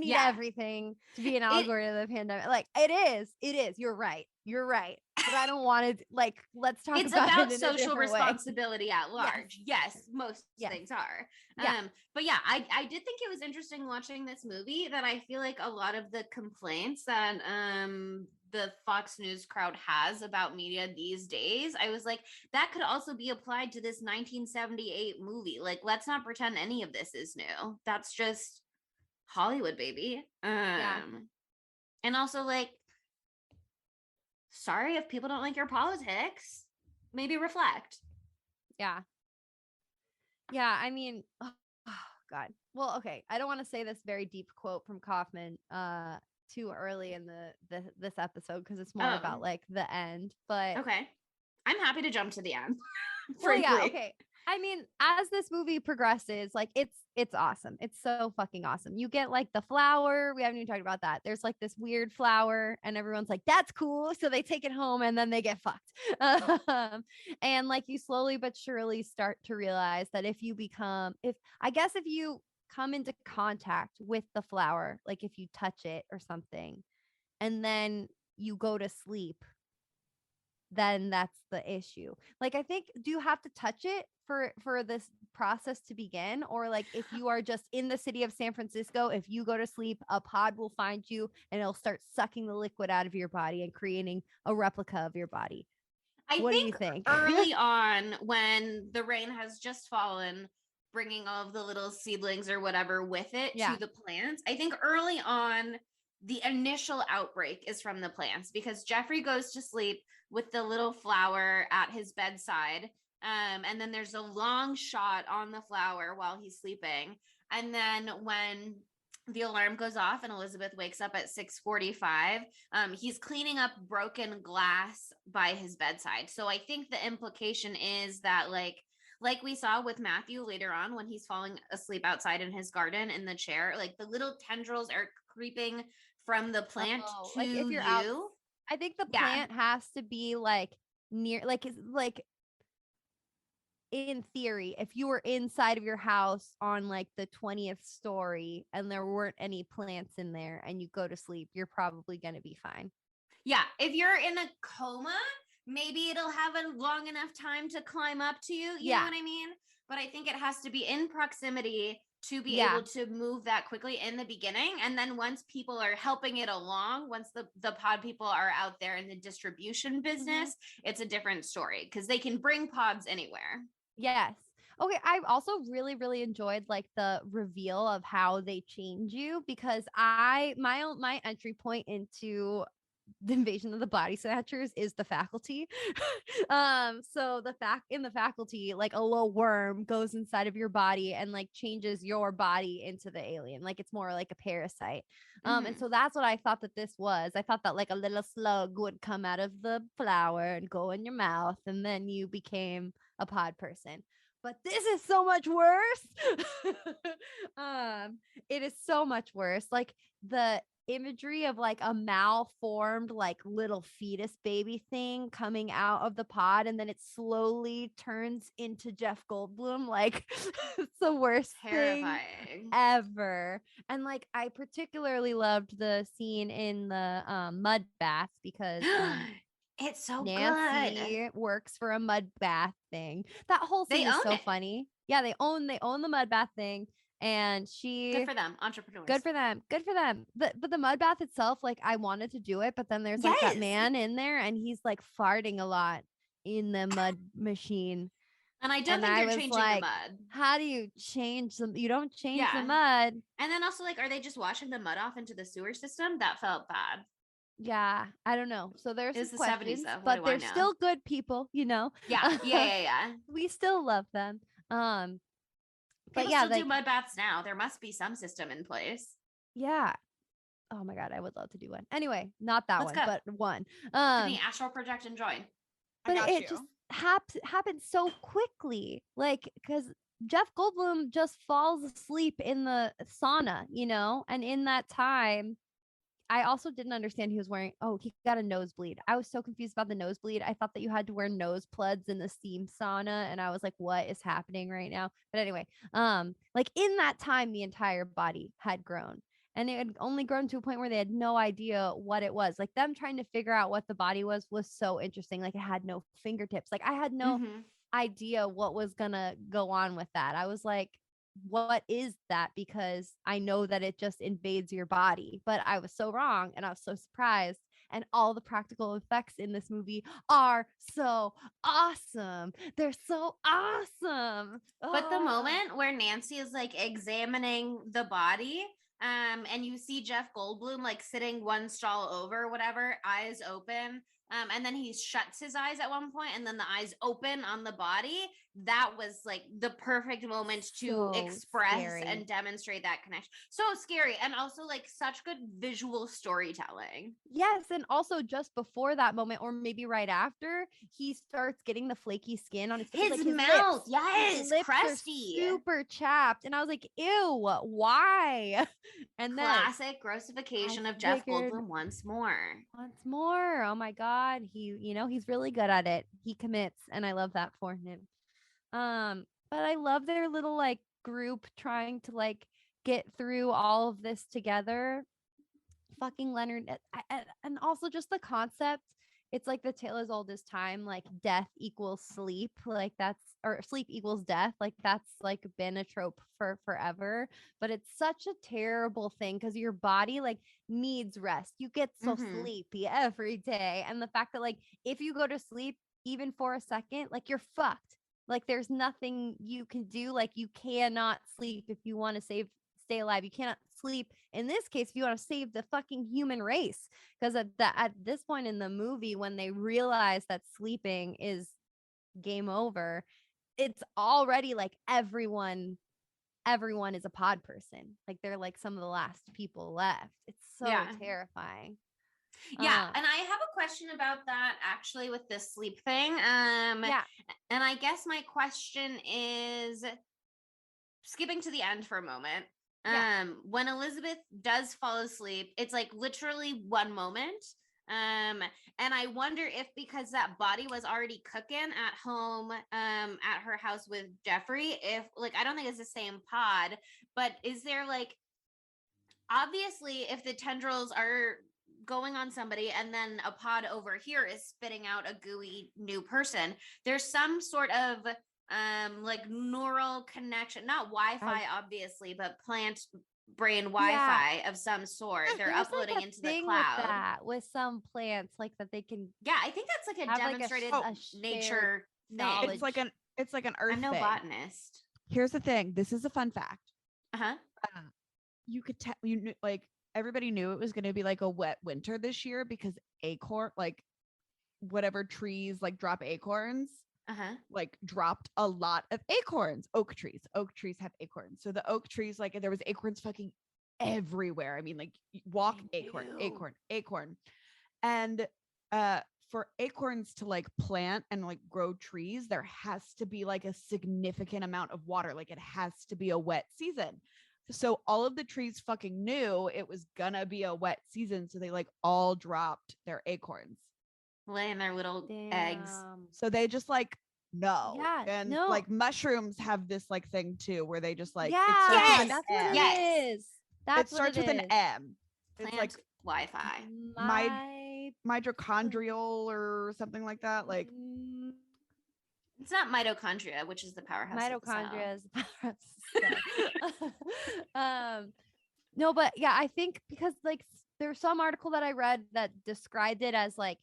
need Yeah. everything to be an allegory to the pandemic. Like it is. You're right. But I don't want to like. Let's talk. It's about about it in a social different way. responsibility at large. Yes, most Yes. things are. Yeah. But yeah, I did think it was interesting watching this movie that I feel like a lot of the complaints that the Fox News crowd has about media these days, I was like, that could also be applied to this 1978 movie. Like, let's not pretend any of this is new. That's just Hollywood, baby. And also like, sorry if people don't like your politics, maybe reflect. Yeah. I mean, oh God. Well, okay. I don't want to say this very deep quote from Kaufman too early in this episode because it's more about like the end. But Okay, I'm happy to jump to the end. well, yeah, frankly. okay. I mean, as this movie progresses, like it's awesome. It's so fucking awesome. You get like the flower. We haven't even talked about that. There's like this weird flower, and everyone's like, "That's cool." So they take it home, and then they get fucked. And like you slowly but surely start to realize that if you come into contact with the flower, like if you touch it or something, and then you go to sleep, then that's the issue. Like, I think, do you have to touch it for this process to begin? Or like, if you are just in the city of San Francisco, if you go to sleep, a pod will find you and it'll start sucking the liquid out of your body and creating a replica of your body. What do you think? Early on, when the rain has just fallen, bringing all of the little seedlings or whatever with it Yeah. to the plants, I think early on, the initial outbreak is from the plants because Jeffrey goes to sleep with the little flower at his bedside. And then there's a long shot on the flower while he's sleeping. And then when the alarm goes off and Elizabeth wakes up at 6:45, he's cleaning up broken glass by his bedside. So I think the implication is that like we saw with Matthew later on when he's falling asleep outside in his garden in the chair, like the little tendrils are creeping from the plant Oh, to like if you're you. out, I think the Yeah. plant has to be like near, like it's like in theory, if you were inside of your house on like the 20th story and there weren't any plants in there and you go to sleep, you're probably going to be fine. Yeah. If you're in a coma, maybe it'll have a long enough time to climb up to you. You know what I mean? But I think it has to be in proximity to be able to move that quickly in the beginning. And then once people are helping it along, once the pod people are out there in the distribution business, it's a different story because they can bring pods anywhere. Yes. Okay, I also really enjoyed like the reveal of how they change you, because my entry point into the invasion of the body snatchers is the faculty. So in the faculty, like a little worm goes inside of your body and like changes your body into the alien. Like it's more like a parasite. And so that's what I thought that this was. I thought that like a little slug would come out of the flower and go in your mouth, and then you became a pod person. But this is so much worse. It is so much worse. Like the imagery of like a malformed like little fetus baby thing coming out of the pod, and then it slowly turns into Jeff Goldblum. Like it's the worst thing ever. And like I particularly loved the scene in the mud bath because it's so Nancy good. works for a mud bath thing. That whole scene is so funny. Yeah, they own the mud bath thing. And good for them, entrepreneurs. Good for them. But the mud bath itself, like I wanted to do it, but then there's like that man in there and he's like farting a lot in the mud machine. And I don't think they're changing the mud. How do you change them? You don't change the mud. And then also, like, are they just washing the mud off into the sewer system? That felt bad. Yeah, I don't know. So there's the questions, 70s, though. But they're still good people, you know. Yeah. We still love them. But people still do mud baths now. There must be some system in place. Yeah. Oh my God, I would love to do one. Anyway, not that Let's one, go. but one. Give me astral project and join. But it just happened so quickly. Like, because Jeff Goldblum just falls asleep in the sauna, you know? And in that time, I also didn't understand he was wearing, he got a nosebleed. I was so confused about the nosebleed. I thought that you had to wear nose plugs in the steam sauna. And I was like, what is happening right now? But anyway, like in that time, the entire body had grown. And it had only grown to a point where they had no idea what it was. Like them trying to figure out what the body was so interesting. Like it had no fingertips. Like I had no idea what was going to go on with that. I was like, what is that? Because I know that it just invades your body, but I was so wrong and I was so surprised. And all the practical effects in this movie are so awesome. They're so awesome. But the moment where Nancy is like examining the body, and you see Jeff Goldblum like sitting one stall over, whatever, eyes open, and then he shuts his eyes at one point and then the eyes open on the body. That was like the perfect moment to express and demonstrate that connection. So scary. And also like such good visual storytelling. Yes. And also just before that moment, or maybe right after, he starts getting the flaky skin on his face. His mouth. Lips, yes. his lips crusty. Are super chapped. And I was like, ew, why? And classic grossification of Jeff Goldblum once more. Oh my God. He's really good at it. He commits, and I love that for him. But I love their little like group trying to like get through all of this together. Fucking Leonard, and also just the concept. It's like the tale as old as time, like death equals sleep, like or sleep equals death, like that's like been a trope for forever. But it's such a terrible thing because your body like needs rest. You get so sleepy every day, and the fact that like if you go to sleep even for a second, like you're fucked. Like there's nothing you can do. Like you cannot sleep if you want to stay alive. You cannot sleep in this case if you want to save the fucking human race. Because at this point in the movie, when they realize that sleeping is game over, it's already like everyone is a pod person. Like they're like some of the last people left. It's so terrifying. Yeah, and I have a question about that actually with this sleep thing. And I guess my question is, skipping to the end for a moment, When Elizabeth does fall asleep, it's like literally one moment. And I wonder if because that body was already cooking at home, at her house with Jeffrey, if like, I don't think it's the same pod, but is there like, obviously if the tendrils are going on somebody and then a pod over here is spitting out a gooey new person, there's some sort of like neural connection, not Wi-Fi obviously, but plant brain Wi-Fi of some sort. They're There's uploading like a into the thing cloud. with that with some plants, like that they can. Yeah, I think that's like a have demonstrated like a nature thing. knowledge. It's like an earth I'm no thing. botanist. Here's the thing. This is a fun fact. Uh-huh. You could tell you knew, like everybody knew it was going to be like a wet winter this year because acorn, like whatever trees like drop acorns, like dropped a lot of acorns. Oak trees have acorns. So the oak trees, like there was acorns fucking everywhere. I mean, like walk acorn. And for acorns to like plant and like grow trees, there has to be like a significant amount of water. Like it has to be a wet season. So all of the trees fucking knew it was gonna be a wet season. So they like all dropped their acorns. Laying their little eggs. So they just like no. Yeah, and no. like mushrooms have this like thing too where they just like Yeah, it starts with an that's M. what it is. That's It starts what with it an is. M. It's Plant like Wi-Fi. mitochondrial or something like that. Like it's not mitochondria, which is the powerhouse. Mitochondria is the powerhouse. No, but yeah, I think because like there's some article that I read that described it as like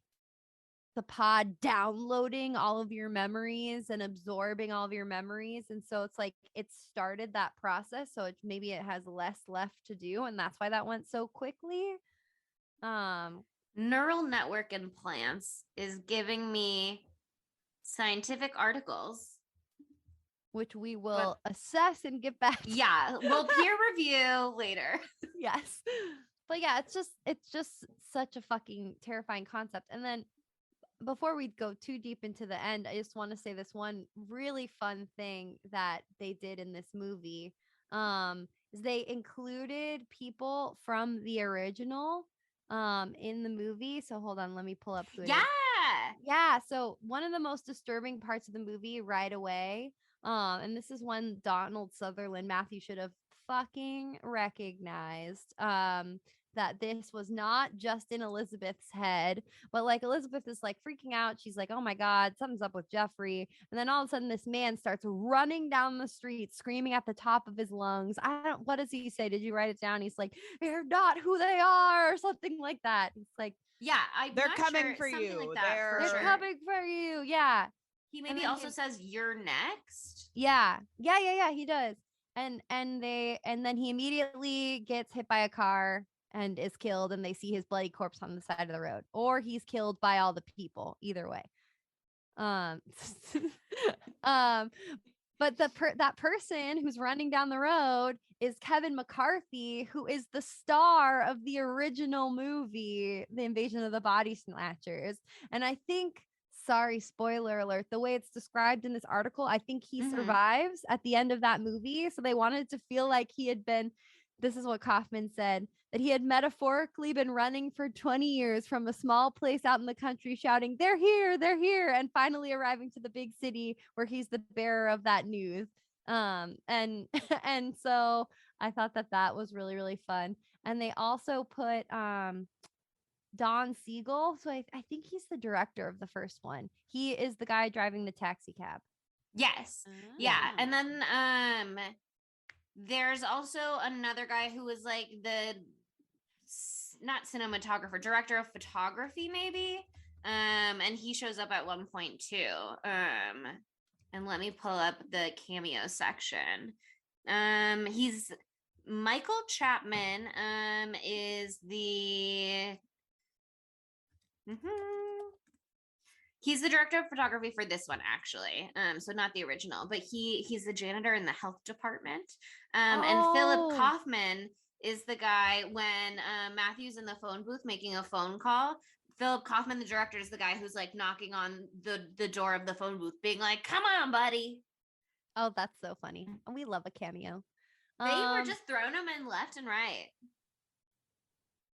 the pod downloading all of your memories and absorbing all of your memories, and so it's like it started that process, so maybe it has less left to do, and that's why that went so quickly. Neural network in plants is giving me scientific articles, which we will assess and get back to. Yeah, we'll peer review later. Yes, but yeah, it's just such a fucking terrifying concept. And then before we go too deep into the end, I just want to say this one really fun thing that they did in this movie is they included people from the original in the movie. So hold on, let me pull up who it is. Yeah, so one of the most disturbing parts of the movie right away, and this is one Donald Sutherland Matthew should have fucking recognized, that this was not just in Elizabeth's head, but like Elizabeth is like freaking out. She's like, oh my God, something's up with Jeffrey. And then all of a sudden this man starts running down the street, screaming at the top of his lungs. What does he say? Did you write it down? He's like, they're not who they are, or something like that. It's like, yeah, they're coming for you. Like that, they're coming for you. Yeah. He maybe also says you're next. Yeah. He does. And then he immediately gets hit by a car and is killed, and they see his bloody corpse on the side of the road, or he's killed by all the people. Either way. But that person who's running down the road is Kevin McCarthy, who is the star of the original movie, The Invasion of the Body Snatchers. And I think, sorry, spoiler alert, the way it's described in this article, I think he survives at the end of that movie. So they wanted to feel like he had been, this is what Kaufman said, that he had metaphorically been running for 20 years from a small place out in the country shouting, they're here, and finally arriving to the big city where he's the bearer of that news. And so I thought that was really, really fun. And they also put Don Siegel. So I think he's the director of the first one. He is the guy driving the taxi cab. Yes. Yeah. And then there's also another guy who was like the not cinematographer, director of photography, maybe. And he shows up at one point too. And let me pull up the cameo section. He's Michael Chapman. Is the he's the director of photography for this one, actually. So not the original, but he's the janitor in the health department. And Philip Kaufman is the guy when Matthew's in the phone booth making a phone call. Philip Kaufman, the director, is the guy who's like knocking on the door of the phone booth, being like, "Come on, buddy." Oh, that's so funny. We love a cameo. They were just throwing them in left and right.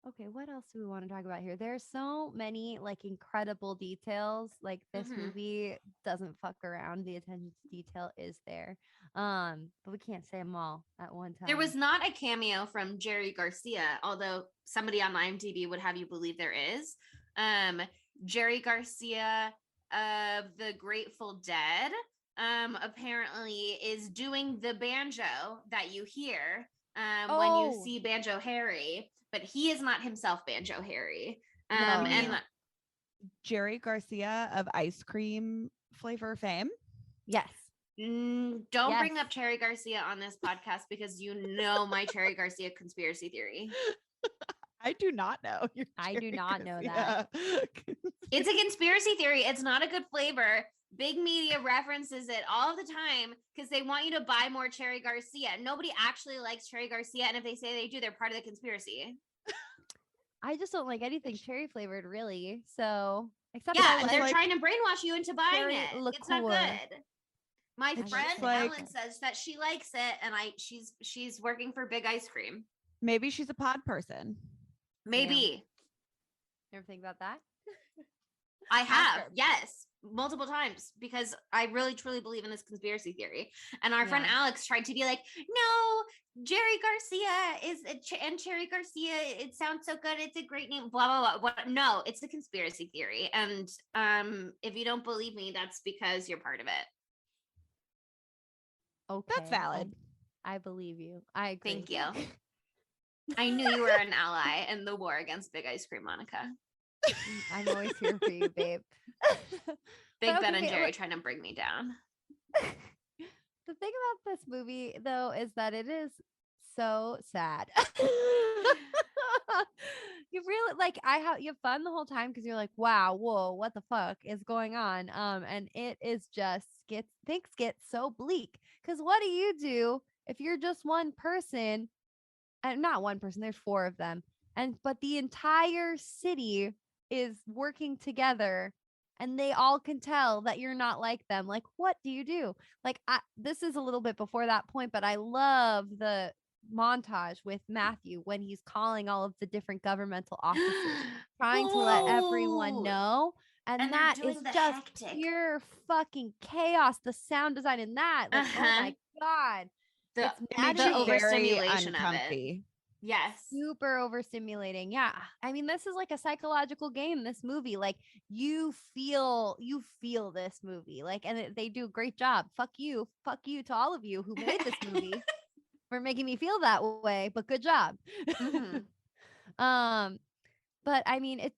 Okay, what else do we want to talk about here? There's so many like incredible details. Like this movie doesn't fuck around. The attention to detail is there. But we can't say them all at one time. There was not a cameo from Jerry Garcia, although somebody on IMDb would have you believe there is. Jerry Garcia of the Grateful Dead apparently is doing the banjo that you hear when you see Banjo Harry, but he is not himself Banjo Harry. And Jerry Garcia of ice cream flavor fame. Yes. Don't bring up Cherry Garcia on this podcast because you know my Cherry Garcia conspiracy theory. I do not know. I do not know that. It's a conspiracy theory. It's not a good flavor. Big media references it all the time because they want you to buy more Cherry Garcia. Nobody actually likes Cherry Garcia, and if they say they do, they're part of the conspiracy. I just don't like anything cherry flavored, really. So, except they're trying to brainwash you into buying it. Liqueur. It's not good. My friend like, Ellen says that she likes it, and she's working for Big Ice Cream. Maybe she's a pod person. Maybe. Ever think about that? I have, yes, multiple times, because I really truly believe in this conspiracy theory. And our friend Alex tried to be like, no, Jerry Garcia and Cherry Garcia, it sounds so good, it's a great name, blah blah blah. No, it's a conspiracy theory. And if you don't believe me, that's because you're part of it. Okay, that's valid. I believe you. I agree. Thank you. I knew you were an ally in the war against Big Ice Cream, Monica. I'm always here for you, babe. Big Ben and Jerry trying to bring me down. The thing about this movie, though, is that it is so sad. You really you have fun the whole time because you're like, wow, whoa, what the fuck is going on? And it is just things get so bleak. Because what do you do if you're just one person? And not one person, there's 4 of them. But the entire city is working together and they all can tell that you're not like them. Like, what do you do? Like, this is a little bit before that point, but I love the montage with Matthew when he's calling all of the different governmental offices, trying to let everyone know. And that is just pure fucking chaos. The sound design in that, like, oh my God. The overstimulation of it. Yes. Super overstimulating. Yeah. I mean, this is like a psychological game, this movie. Like you feel this movie. Like, and they do a great job. Fuck you to all of you who made this movie for making me feel that way, but good job. But I mean, it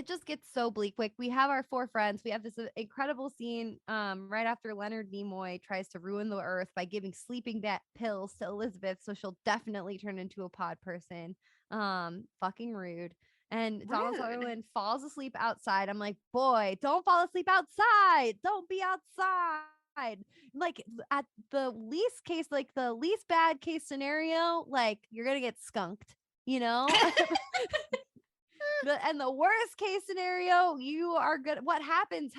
just gets so bleak. Like we have our 4 friends. We have this incredible scene right after Leonard Nimoy tries to ruin the earth by giving sleeping pills to Elizabeth, so she'll definitely turn into a pod person. Fucking rude. And Donald Sutherland falls asleep outside. I'm like, boy, don't fall asleep outside. Don't be outside. Like at the least case, like the least bad case scenario, like you're gonna get skunked, you know? And the worst case scenario, you are good. What happens.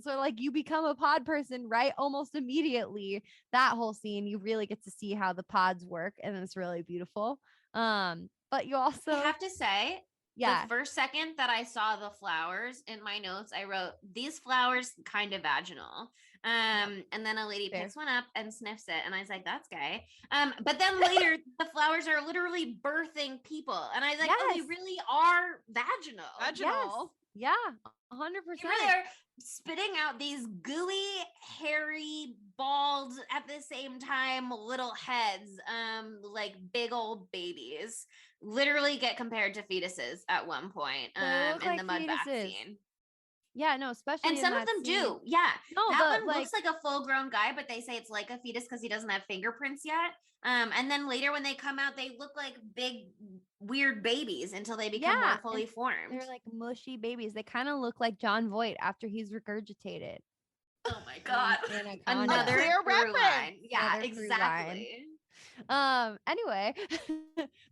So like you become a pod person, right? Almost immediately. That whole scene, you really get to see how the pods work, and it's really beautiful. But you also I have to say, the first second that I saw the flowers in my notes, I wrote, these flowers kind of vaginal. And then a lady picks one up and sniffs it, and I was like, that's gay. But then later the flowers are literally birthing people, and I was like, oh, they really are vaginal. Yes. Yeah, 100%. They really are spitting out these gooey, hairy, bald at the same time little heads, like big old babies. Literally get compared to fetuses at one point in the mud bath scene. Yeah, no, especially and some of them scene. Do. Yeah. No, that one looks like a full-grown guy, but they say it's like a fetus because he doesn't have fingerprints yet. And then later when they come out, they look like big, weird babies until they become more fully formed. They're like mushy babies. They kind of look like John Voight after he's regurgitated. Oh my God. Another through line. Yeah, Another exactly. Anyway,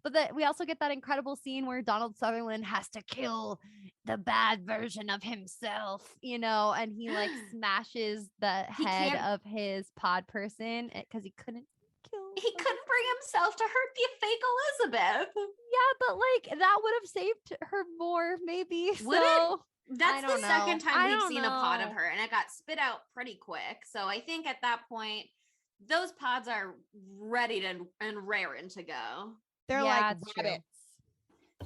but we also get that incredible scene where Donald Sutherland has to kill the bad version of himself, you know, and he like smashes the head of his pod person because he couldn't kill. He couldn't bring himself to hurt the fake Elizabeth. Yeah, but like that would have saved her more, maybe. Would it? So That's the second time we've seen a pod of know. her, and it got spit out pretty quick. So I think at that point, those pods are ready to and raring to go. They're Yeah, like it's true. rabbits.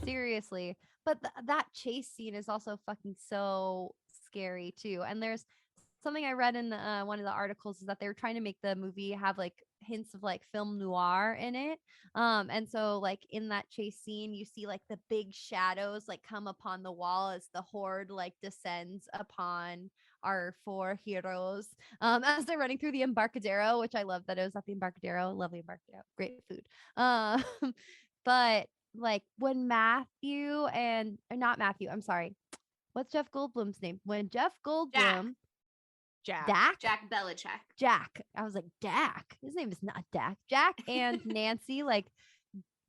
Seriously. But that chase scene is also fucking so scary too. And there's something I read in one of the articles is that they were trying to make the movie have like hints of like film noir in it. And so like in that chase scene, you see like the big shadows like come upon the wall as the horde like descends upon our four heroes as they're running through the Embarcadero, which I love that it was at the Embarcadero. Lovely Embarcadero, great food. But like when Matthew and or not Matthew, I'm sorry. What's Jeff Goldblum's name? When Jeff Goldblum, Jack. Jack Belichick. Jack. I was like, Dak. His name is not Dak. Jack and Nancy like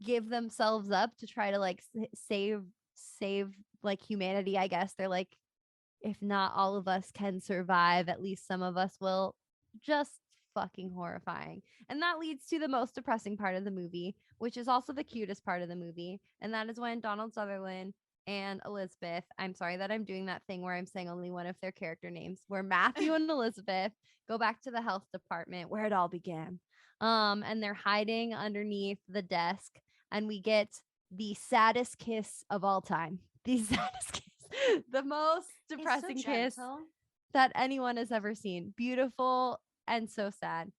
give themselves up to try to like save like humanity, I guess. They're like, if not all of us can survive, at least some of us will. Just fucking horrifying. And that leads to the most depressing part of the movie, which is also the cutest part of the movie. And that is when Donald Sutherland and Elizabeth, I'm sorry that I'm doing that thing where I'm saying only one of their character names, where Matthew and Elizabeth go back to the health department where it all began. And they're hiding underneath the desk, and we get the saddest kiss of all time. The saddest kiss, the most depressing kiss that anyone has ever seen. Beautiful and so sad.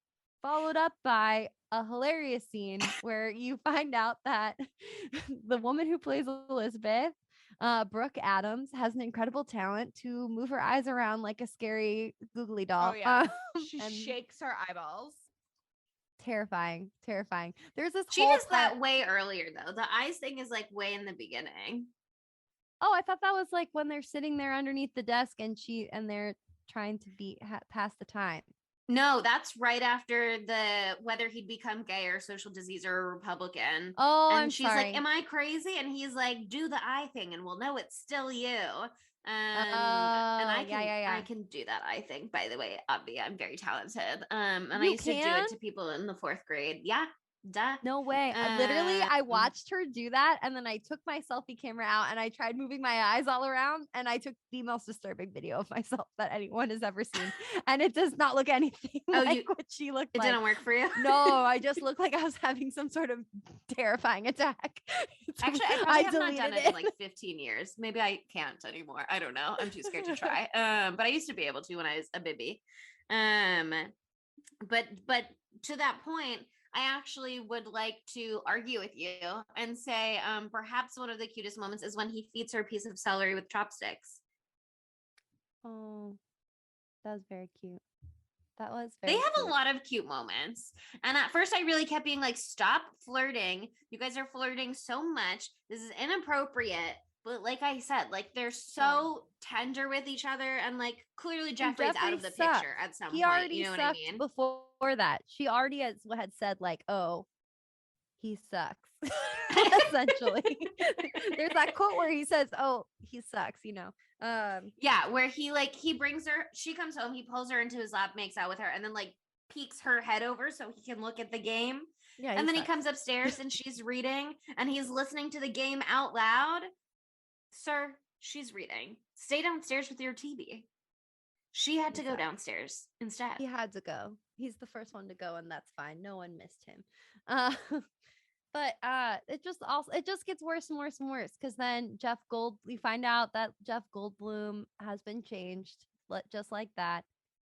Followed up by a hilarious scene where you find out that the woman who plays Elizabeth, Brooke Adams, has an incredible talent to move her eyes around like a scary googly doll. Oh yeah, she and shakes her eyeballs. Terrifying. There's this She whole does that way earlier though. The eyes thing is like way in the beginning. Oh, I thought that was like when they're sitting there underneath the desk and they're trying to pass the time. No, that's right after the whether he'd become gay or social disease or a Republican. Oh, and I'm she's sorry. like, "Am I crazy?" And he's like, "Do the eye thing, and we'll know it's still you." And I can do that eye thing. By the way, Abby, I'm very talented. And I used to do it to people in the 4th grade. Yeah, duh. No way. I watched her do that, and then I took my selfie camera out and I tried moving my eyes all around, and I took the most disturbing video of myself that anyone has ever seen. And it does not look anything like what she looked like. It didn't work for you? No, I just looked like I was having some sort of terrifying attack. Actually, I probably have not done it in like 15 years. Maybe I can't anymore. I don't know. I'm too scared to try. But I used to be able to when I was a baby. But to that point, I actually would like to argue with you and say perhaps one of the cutest moments is when he feeds her a piece of celery with chopsticks. Oh, that was very cute. That was very They have cute. a lot of cute moments. And at first I really kept being like, stop flirting. You guys are flirting so much. This is inappropriate. But like I said, like they're so tender with each other, and like clearly Jeffrey's out of the picture at some point. Already you know what sucked I mean? Before that, she already had said like, "Oh, he sucks." Essentially, there's that quote where he says, "Oh, he sucks," you know. Yeah, where he brings her. She comes home. He pulls her into his lap, makes out with her, and then like peeks her head over so he can look at the game. Yeah, and then he comes upstairs and she's reading, and he's listening to the game out loud. Sir, she's reading. Stay downstairs with your TV. She had to go downstairs instead. He had to go. He's the first one to go, and that's fine. No one missed him. But it just gets worse and worse and worse, because then we find out that Jeff Goldblum has been changed, just like that.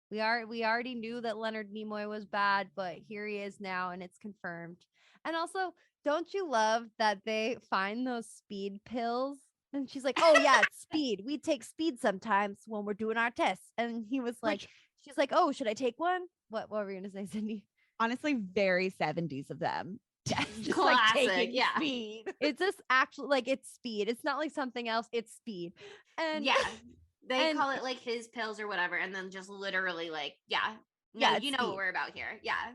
We already knew that Leonard Nimoy was bad, but here he is now, and it's confirmed. And also, don't you love that they find those speed pills? And she's like, "Oh yeah, it's speed. We take speed sometimes when we're doing our tests." And he was like, she's like, "Oh, should I take one?" What were you gonna say, Cindy? Honestly, very 70s of them. Just classic, like taking speed. It's just actually like it's speed. It's not like something else. It's speed. And yeah, they call it like his pills or whatever, and then just literally like, you know what we're about here. Yeah.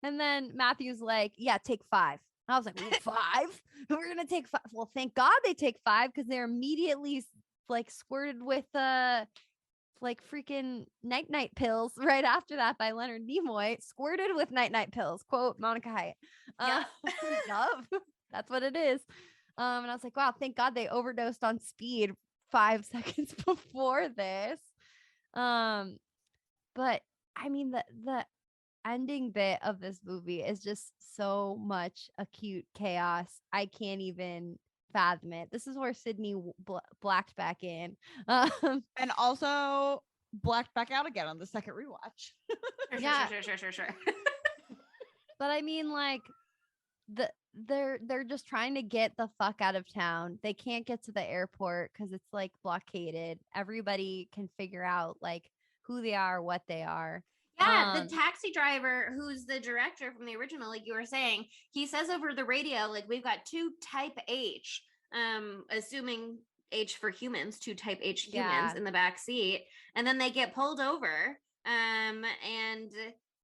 And then Matthew's like, "Yeah, take 5." I was like, 5? We're gonna take 5. Well, thank God they take 5, because they're immediately like squirted with like freaking night pills right after that by Leonard Nimoy, squirted with night pills. Quote Monica Hyatt. Yup. That's what it is. And I was like, wow, thank God they overdosed on speed 5 seconds before this. But I mean, the ending bit of this movie is just so much acute chaos. I can't even fathom it. This is where Sydney blacked back in. And also blacked back out again on the second rewatch. Sure. But I mean, like, they're just trying to get the fuck out of town. They can't get to the airport because it's like blockaded. Everybody can figure out like who they are, what they are. Yeah, the taxi driver who's the director from the original, like you were saying, he says over the radio, like, we've got 2 type H, assuming H for humans, 2 type H humans in the back seat. And then they get pulled over. And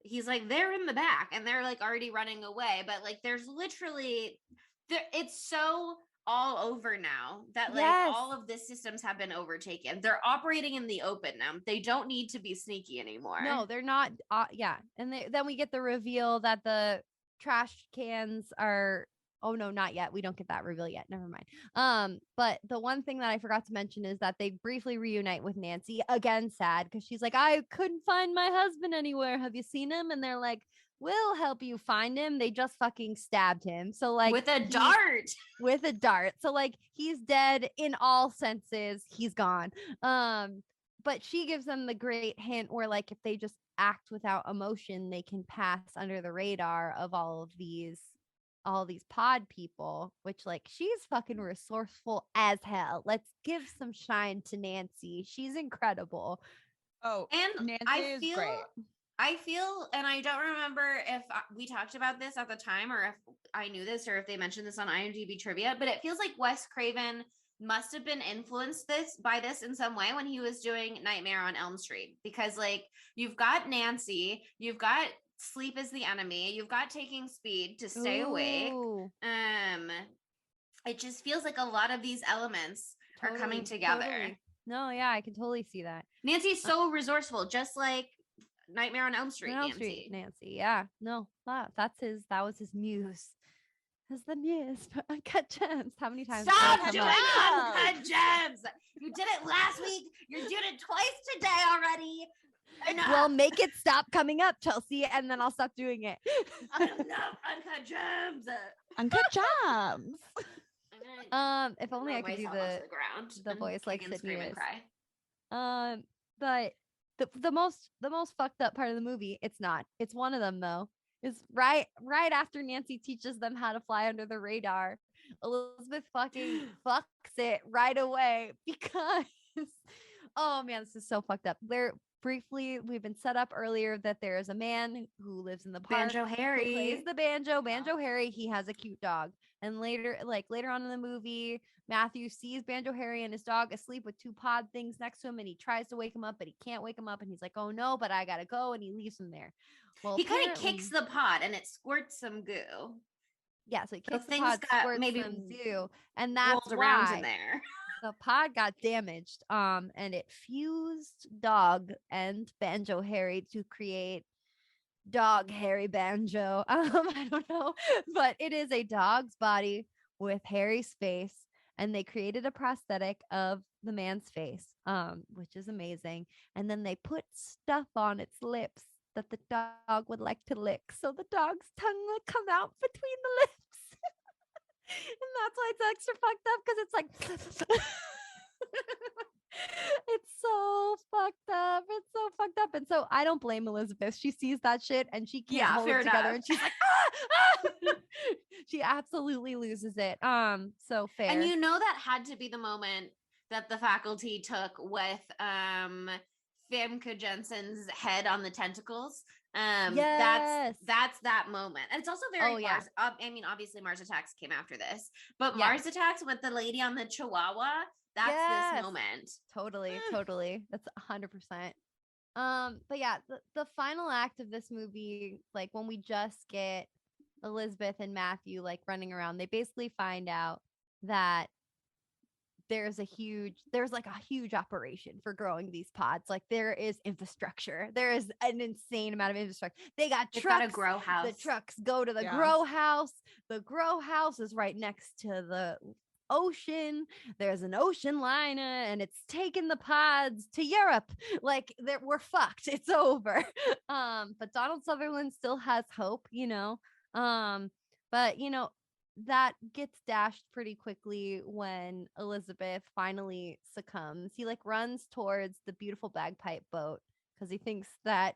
he's like, they're in the back and they're like already running away. But like, there's literally, it's so all over now that like all of the systems have been overtaken. They're operating in the open now. They don't need to be sneaky anymore. No, they're not. And then we get the reveal that the trash cans are. Oh no, not yet. We don't get that reveal yet. Never mind. But the one thing that I forgot to mention is that they briefly reunite with Nancy again. Sad because she's like, I couldn't find my husband anywhere. Have you seen him? And they're like, we'll help you find him. They just fucking stabbed him. So like with a dart. With a dart. So like he's dead in all senses. He's gone. But she gives them the great hint where like if they just act without emotion, they can pass under the radar of all these pod people, which like she's fucking resourceful as hell. Let's give some shine to Nancy. She's incredible. Oh, and Nancy is great. I feel, and I don't remember if we talked about this at the time or if I knew this or if they mentioned this on IMDb trivia, but it feels like Wes Craven must have been influenced by this in some way when he was doing Nightmare on Elm Street, because like you've got Nancy, you've got sleep is the enemy, you've got taking speed to stay awake. It just feels like a lot of these elements are coming together. Totally. No, yeah, I can totally see that. Nancy's so resourceful, just like Nightmare on Elm Street, Nancy. Yeah. No, that was his muse. That's the muse. Uncut Gems. How many times? Stop doing Uncut Gems. You did it last week. You're doing it twice today already. Enough. Well, make it stop coming up, Chelsea, and then I'll stop doing it. Enough Uncut Gems. Uncut Gems. If only I could do the voice like Sydney is. But the most fucked up part of the movie, it's one of them though, is right after Nancy teaches them how to fly under the radar, Elizabeth fucking fucks it right away because oh man, this is so fucked up. We've been set up earlier that there is a man who lives in the park. Banjo Harry. Who plays the banjo Harry. He has a cute dog. And later on in the movie, Matthew sees Banjo Harry and his dog asleep with 2 pod things next to him, and he tries to wake him up, but he can't wake him up. And he's like, oh no, but I gotta go. And he leaves him there. Well, he kind of kicks the pod and it squirts some goo. Yeah, so he kicks the pod, squirts maybe some goo. And that's around why in there. The pod got damaged. And it fused dog and Banjo Harry to create Dog Harry Banjo. I don't know, but it is a dog's body with Harry's face, and they created a prosthetic of the man's face, which is amazing. And then they put stuff on its lips that the dog would like to lick, so the dog's tongue would come out between the lips. And that's why it's extra fucked up, because it's like it's so fucked up. It's so fucked up. And so I don't blame Elizabeth. She sees that shit and she can't hold it together. And she's like, she absolutely loses it. So fair. And you know that had to be the moment that the faculty took with Famke Janssen's head on the tentacles. Yes. That's that moment. And it's also very Mars. I mean, obviously Mars Attacks came after this, but Mars Attacks with the lady on the Chihuahua, that's this moment. Totally. That's 100%. But yeah, the final act of this movie, like when we just get Elizabeth and Matthew like running around, they basically find out that there's like a huge operation for growing these pods. Like there is infrastructure. There is an insane amount of infrastructure. They got They've trucks. got a grow house. The trucks go to the Yeah. grow house. The grow house is right next to the ocean. There's an ocean liner and it's taking the pods to Europe. Like we're fucked. It's over. But Donald Sutherland still has hope, you know. But you know, that gets dashed pretty quickly when Elizabeth finally succumbs. He like runs towards the beautiful bagpipe boat because he thinks that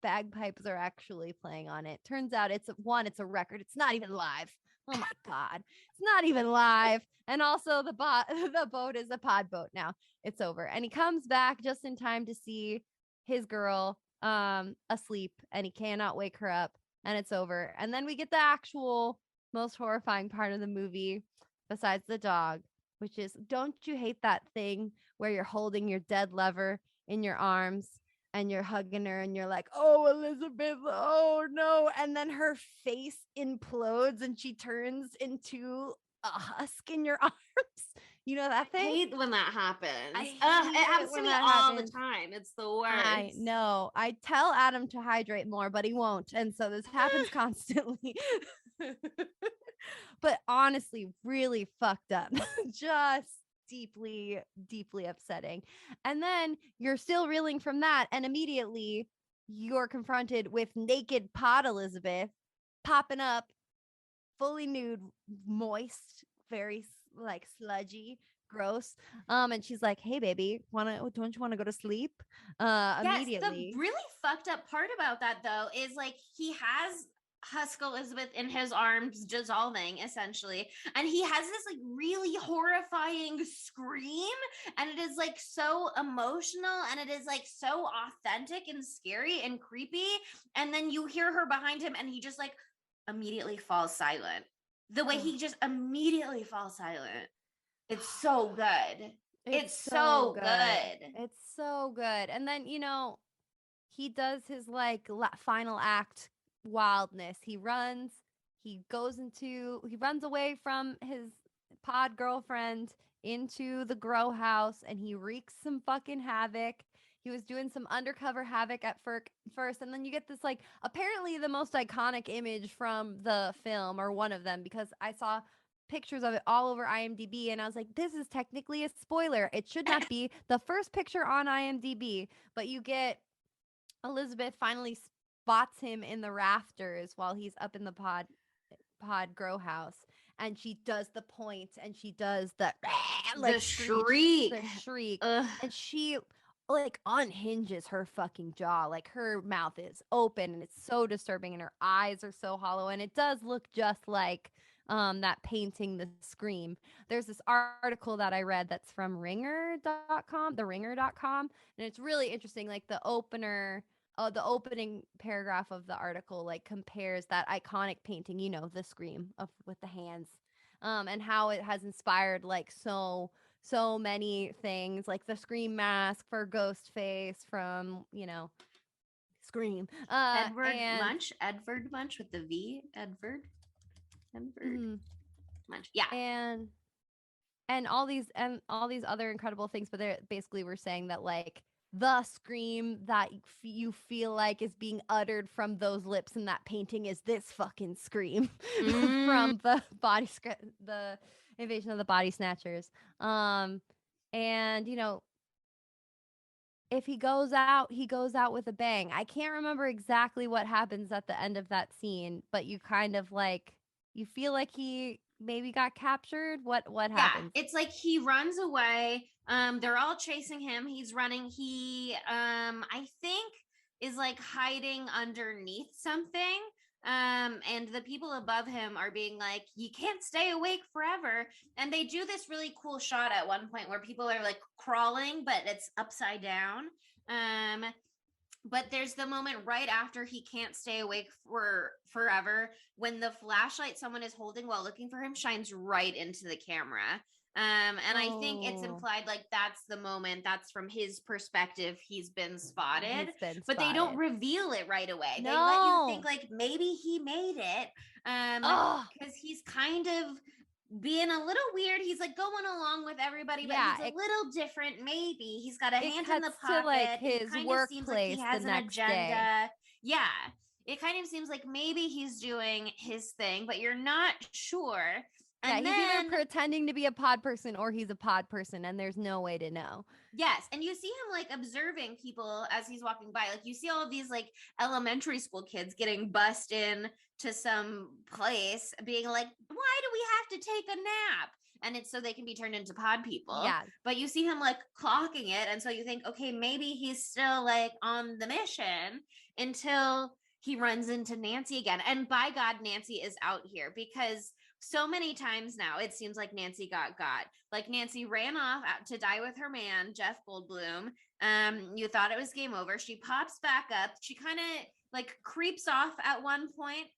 bagpipes are actually playing on it. Turns out it's a record. It's not even live. Oh my god, it's not even live. And also the boat is a pod boat now. It's over. And he comes back just in time to see his girl asleep, and he cannot wake her up, and it's over. And then we get the actual most horrifying part of the movie besides the dog, which is, don't you hate that thing where you're holding your dead lover in your arms and you're hugging her and you're like, oh, Elizabeth, oh no. And then her face implodes and she turns into a husk in your arms. You know that I thing? hate when that happens. I It hate happens it to when me that all happens. the time. It's the worst. I know. I tell Adam to hydrate more, but he won't. And so this happens constantly. But honestly, really fucked up. Just deeply, deeply upsetting. And then you're still reeling from that. And immediately you're confronted with naked pod Elizabeth popping up, fully nude, moist, very like sludgy, gross. And she's like, hey baby, don't you want to go to sleep? Immediately. The really fucked up part about that though is like he has Husk Elizabeth in his arms dissolving essentially, and he has this like really horrifying scream, and it is like so emotional and it is like so authentic and scary and creepy, and then you hear her behind him and he just like immediately falls silent. The way he just immediately falls silent, it's so good. It's so good. It's so good. And then, you know, he does his like final act wildness. He runs away from his pod girlfriend into the grow house, and he wreaks some fucking havoc. He was doing some undercover havoc at first, and then you get this like apparently the most iconic image from the film, or one of them, because I saw pictures of it all over IMDb, and I was like, this is technically a spoiler. It should not be the first picture on IMDb, but you get Elizabeth finally spots him in the rafters while he's up in the pod grow house, and she does the point, and she does the like shriek, and she like unhinges her fucking jaw. Like her mouth is open and it's so disturbing, and her eyes are so hollow, and it does look just like that painting, The Scream. There's this article that I read that's from ringer.com, theringer.com, and it's really interesting. Like the opening paragraph of the article like compares that iconic painting, you know, The Scream with the hands, and how it has inspired like so many things, like the Scream mask for Ghostface from, you know, Scream. Edvard Munch with the V. Edvard Munch. Yeah. And all these other incredible things, but they basically were saying that like the scream that you feel like is being uttered from those lips in that painting is this fucking scream from the the Invasion of the Body Snatchers. And you know, if he goes out with a bang. I can't remember exactly what happens at the end of that scene, but you kind of like, you feel like he maybe got captured. What happens? It's like he runs away. They're all chasing him. He's running. He I think is like hiding underneath something. And the people above him are being like, you can't stay awake forever. And they do this really cool shot at one point where people are like crawling, but it's upside down. But there's the moment right after he can't stay awake for forever when the flashlight someone is holding while looking for him shines right into the camera. And I think it's implied like that's the moment, that's from his perspective, he's been spotted. But they don't reveal it right away. No. They let you think like maybe he made it. Because he's kind of being a little weird. He's like going along with everybody, but Yeah, he's a little different. Maybe he's got a it hand in the cuts pocket. to like It his kind of seems like he workplace has the an next agenda. day. Yeah, it kind of seems like maybe he's doing his thing, but you're not sure. Yeah, And he's then, either pretending to be a pod person or he's a pod person, and there's no way to know. yes, and you see him like observing people as he's walking by. Like you see all of these like elementary school kids getting bussed in to some place, being like, "Why do we have to take a nap?" And it's so they can be turned into pod people. Yeah. But you see him like clocking it, and so you think, okay, maybe he's still like on the mission until he runs into Nancy again. And by God, Nancy is out here because so many times now it seems like Nancy got. Like Nancy ran off out to die with her man, Jeff Goldblum. You thought it was game over. She pops back up. She kind of like creeps off at one point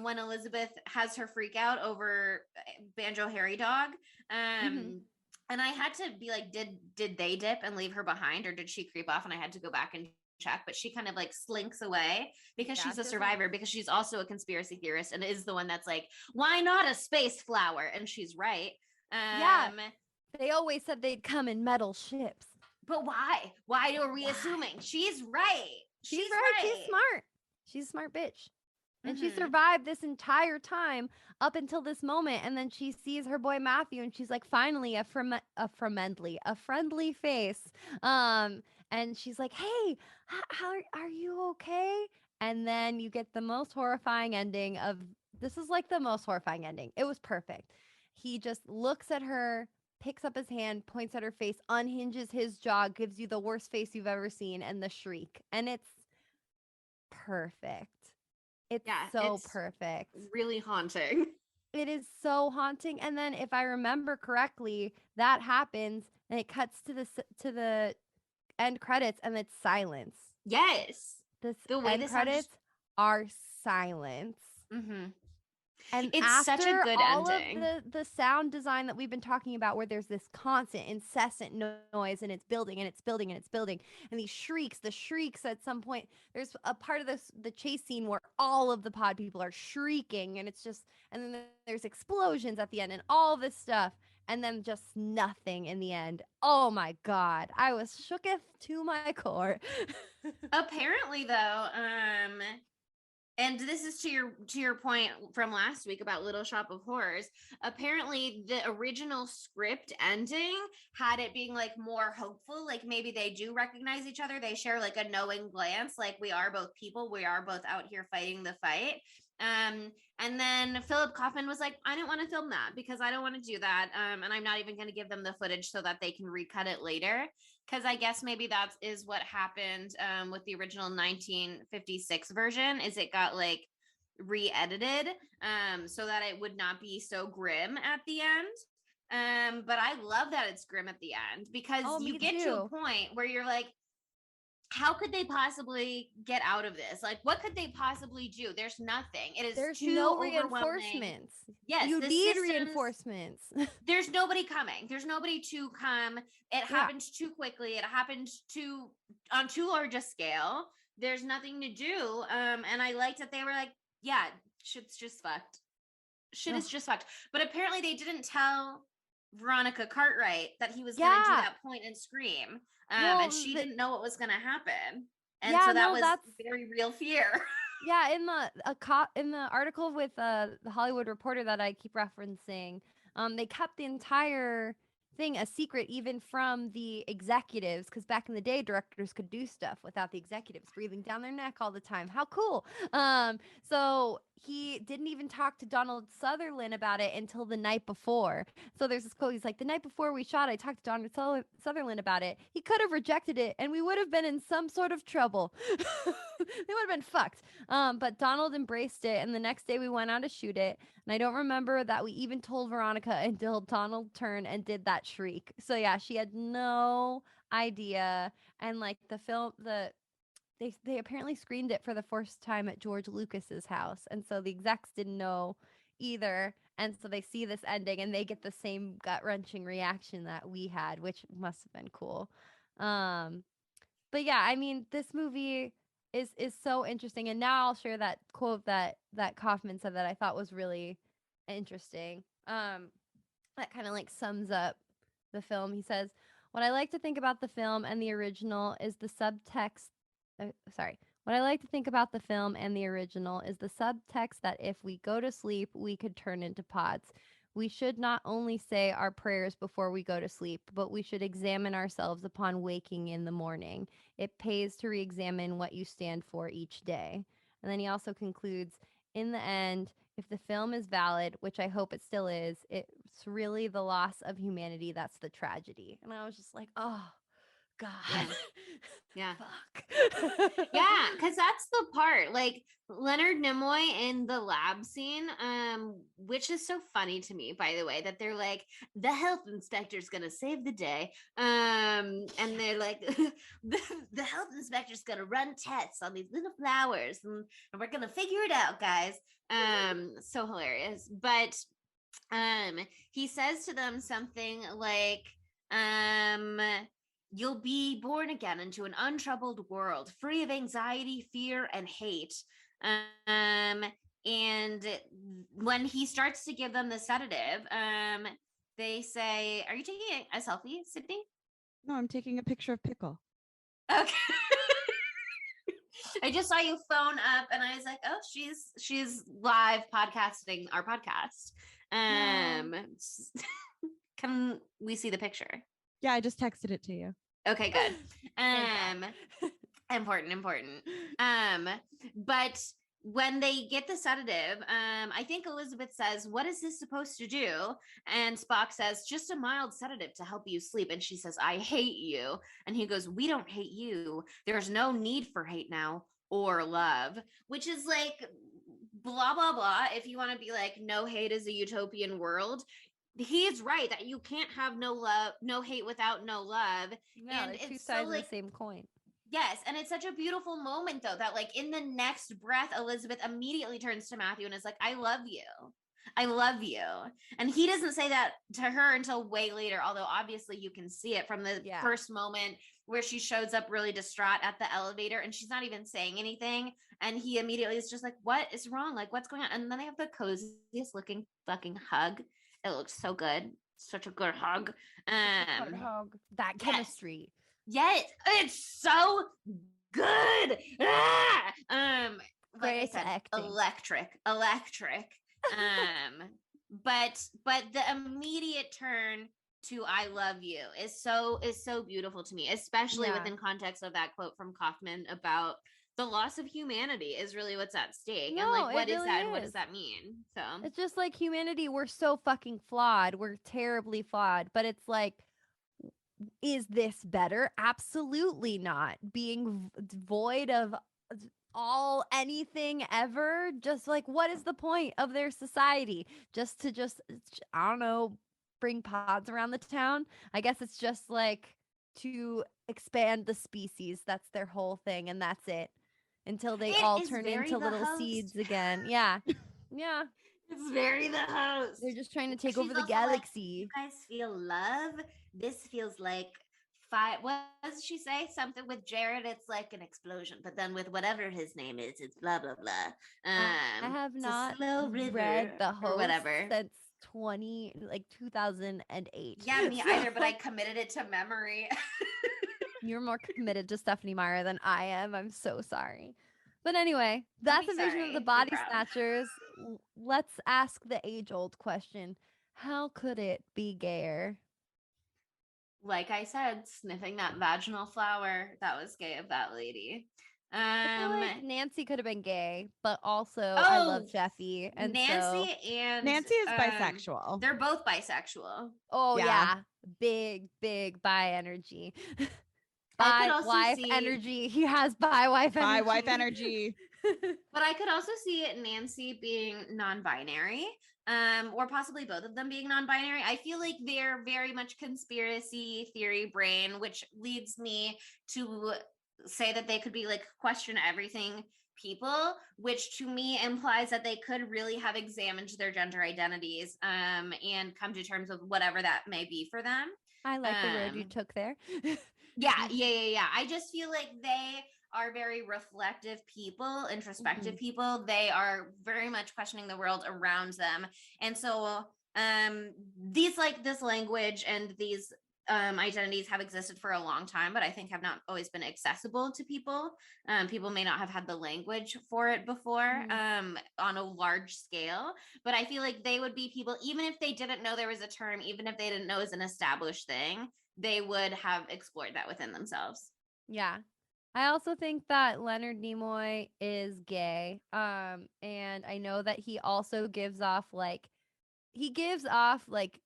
when Elizabeth has her freak out over Banjo Harry Dog. And I had to be like, did they dip and leave her behind, or did she creep off? And I had to go back and check, but she kind of like slinks away because she's a survivor, because she's also a conspiracy theorist and is the one that's like, why not a space flower? And she's right. Yeah, they always said they'd come in metal ships. But why? Why are we assuming? She's right. She's right. She's smart. She's a smart bitch. And she survived this entire time up until this moment. And then she sees her boy Matthew and she's like, finally, a friendly face. And she's like, hey, how are you okay? And then you get the most horrifying ending of, this is like the most horrifying ending. It was perfect. He just looks at her, picks up his hand, points at her face, unhinges his jaw, gives you the worst face you've ever seen, and the shriek. And it's perfect. It's perfect. Really haunting. It is so haunting. And then if I remember correctly, that happens and it cuts to the end credits and it's silence. Yes. The end credits are silence. And it's such a good all ending. Of the sound design that we've been talking about, where there's this constant, incessant noise, and it's building, and it's building, and it's building, and the shrieks at some point. There's a part of the chase scene where all of the pod people are shrieking, and it's just, and then there's explosions at the end, and all this stuff, and then just nothing in the end. Oh my God, I was shooketh to my core. Apparently, though, and this is to your point from last week about Little Shop of Horrors. Apparently, the original script ending had it being like more hopeful. Like maybe they do recognize each other. They share like a knowing glance. Like we are both people. We are both out here fighting the fight. And then Philip Kaufman was like, I didn't want to film that because I don't want to do that. And I'm not even going to give them the footage so that they can recut it later. Because I guess maybe that is what happened with the original 1956 version, is it got like re-edited so that it would not be so grim at the end. But I love that it's grim at the end, because you get to a point where you're like, how could they possibly get out of this? Like, what could they possibly do? There's nothing. There's no reinforcements. Yes, you need reinforcements. There's nobody coming. There's nobody to come. It happened too quickly. It happened on too large a scale. There's nothing to do. And I liked that they were like, yeah, shit's just fucked. Shit is just fucked. But apparently they didn't tell Veronica Cartwright that he was going to do that point and scream. And she didn't know what was going to happen. And so that was very real fear. Yeah, in the article with the Hollywood Reporter that I keep referencing, they kept the entire thing a secret even from the executives, because back in the day directors could do stuff without the executives breathing down their neck all the time. How cool. So he didn't even talk to Donald Sutherland about it until the night before. So there's this quote, he's like, the night before we shot, I talked to Donald Sutherland about it. He could have rejected it and we would have been in some sort of trouble. They would have been fucked. But Donald embraced it, and the next day we went out to shoot it. And I don't remember that we even told Veronica until Donald turned and did that shriek. So yeah, she had no idea. And like the film, they apparently screened it for the first time at George Lucas's house, and so the execs didn't know either. And so they see this ending and they get the same gut-wrenching reaction that we had, which must have been cool. But yeah, I mean, this movie is so interesting. And now I'll share that quote that Kaufman said that I thought was really interesting. that kind of like sums up the film. He says, "What I like to think about the film and the original is the subtext. What I like to think about the film and the original is the subtext that if we go to sleep, we could turn into pods. We should not only say our prayers before we go to sleep, but we should examine ourselves upon waking in the morning. It pays to re-examine what you stand for each day." And then he also concludes, "In the end, if the film is valid, which I hope it still is, it's really the loss of humanity that's the tragedy." And I was just like, oh, God. Yeah. Fuck. Yeah, because that's the part. Like Leonard Nimoy in the lab scene, which is so funny to me, by the way, that they're like, the health inspector's gonna save the day. And they're like, the health inspector's gonna run tests on these little flowers, and we're gonna figure it out, guys. So hilarious. But he says to them something like, "You'll be born again into an untroubled world, free of anxiety, fear, and hate." And when he starts to give them the sedative, they say, "Are you taking a selfie, Sydney?" No, I'm taking a picture of Pickle. Okay. I just saw you phone up, and I was like, "Oh, she's live podcasting our podcast." Can we see the picture? Yeah, I just texted it to you. Okay, good. Important. But when they get the sedative, I think Elizabeth says, "What is this supposed to do?" And Spock says, "Just a mild sedative to help you sleep." And she says, "I hate you." And he goes, "We don't hate you. There's no need for hate now or love," which is like blah, blah, blah. If you want to be like, no hate is a utopian world, he is right that you can't have no love, no hate without no love. Yeah, And they're two it's sides so like, of the same coin. yes, and it's such a beautiful moment though that like in the next breath Elizabeth immediately turns to Matthew and is like, "I love you. I love you." And he doesn't say that to her until way later, although obviously you can see it from the first moment where she shows up really distraught at the elevator and she's not even saying anything, and he immediately is just like, "What is wrong? Like, what's going on?" And then they have the coziest looking fucking hug. It looks so good. Such a good hug. That chemistry. Yes, it's so good. Like I said, acting. electric. But the immediate turn to "I love you" is so beautiful to me, especially within context of that quote from Kaufman about the loss of humanity is really what's at stake. No, and like, what is really that? And what does that mean? So it's just like humanity, we're so fucking flawed. We're terribly flawed. But it's like, is this better? Absolutely not. Being void of anything ever, just like, what is the point of their society? Just to I don't know, bring pods around the town? I guess it's just like to expand the species. That's their whole thing, and that's it. Until they all turn into little seeds again. Yeah. Yeah. It's very the host. They're just trying to take over the galaxy. Like, you guys feel love? This feels like fire. What does she say? Something with Jared, it's like an explosion. But then with whatever his name is, it's blah, blah, blah. I have not read the host since 2008. Yeah, me either, but I committed it to memory. You're more committed to Stephanie Meyer than I am. I'm so sorry. But anyway, that's a vision of the Body Snatchers. Let's ask the age-old question. How could it be gayer? Like I said, sniffing that vaginal flower, that was gay of that lady. I feel like Nancy could have been gay, but also I love Jeffy. And Nancy is bisexual. They're both bisexual. Oh yeah. Big bi energy. Bi-wife energy. He has bi-wife energy. Bi-wife energy. But I could also see Nancy being non-binary, or possibly both of them being non-binary. I feel like they're very much conspiracy theory brain, which leads me to say that they could be like question everything people, which to me implies that they could really have examined their gender identities and come to terms with whatever that may be for them. I like the road you took there. Yeah. I just feel like they are very reflective people, introspective people. They are very much questioning the world around them. And so these like this language and these identities have existed for a long time, but I think have not always been accessible to people. People may not have had the language for it before on a large scale, but I feel like they would be people, even if they didn't know there was a term, even if they didn't know it was an established thing, they would have explored that within themselves. Yeah. I also think that Leonard Nimoy is gay. And I know that he also gives off like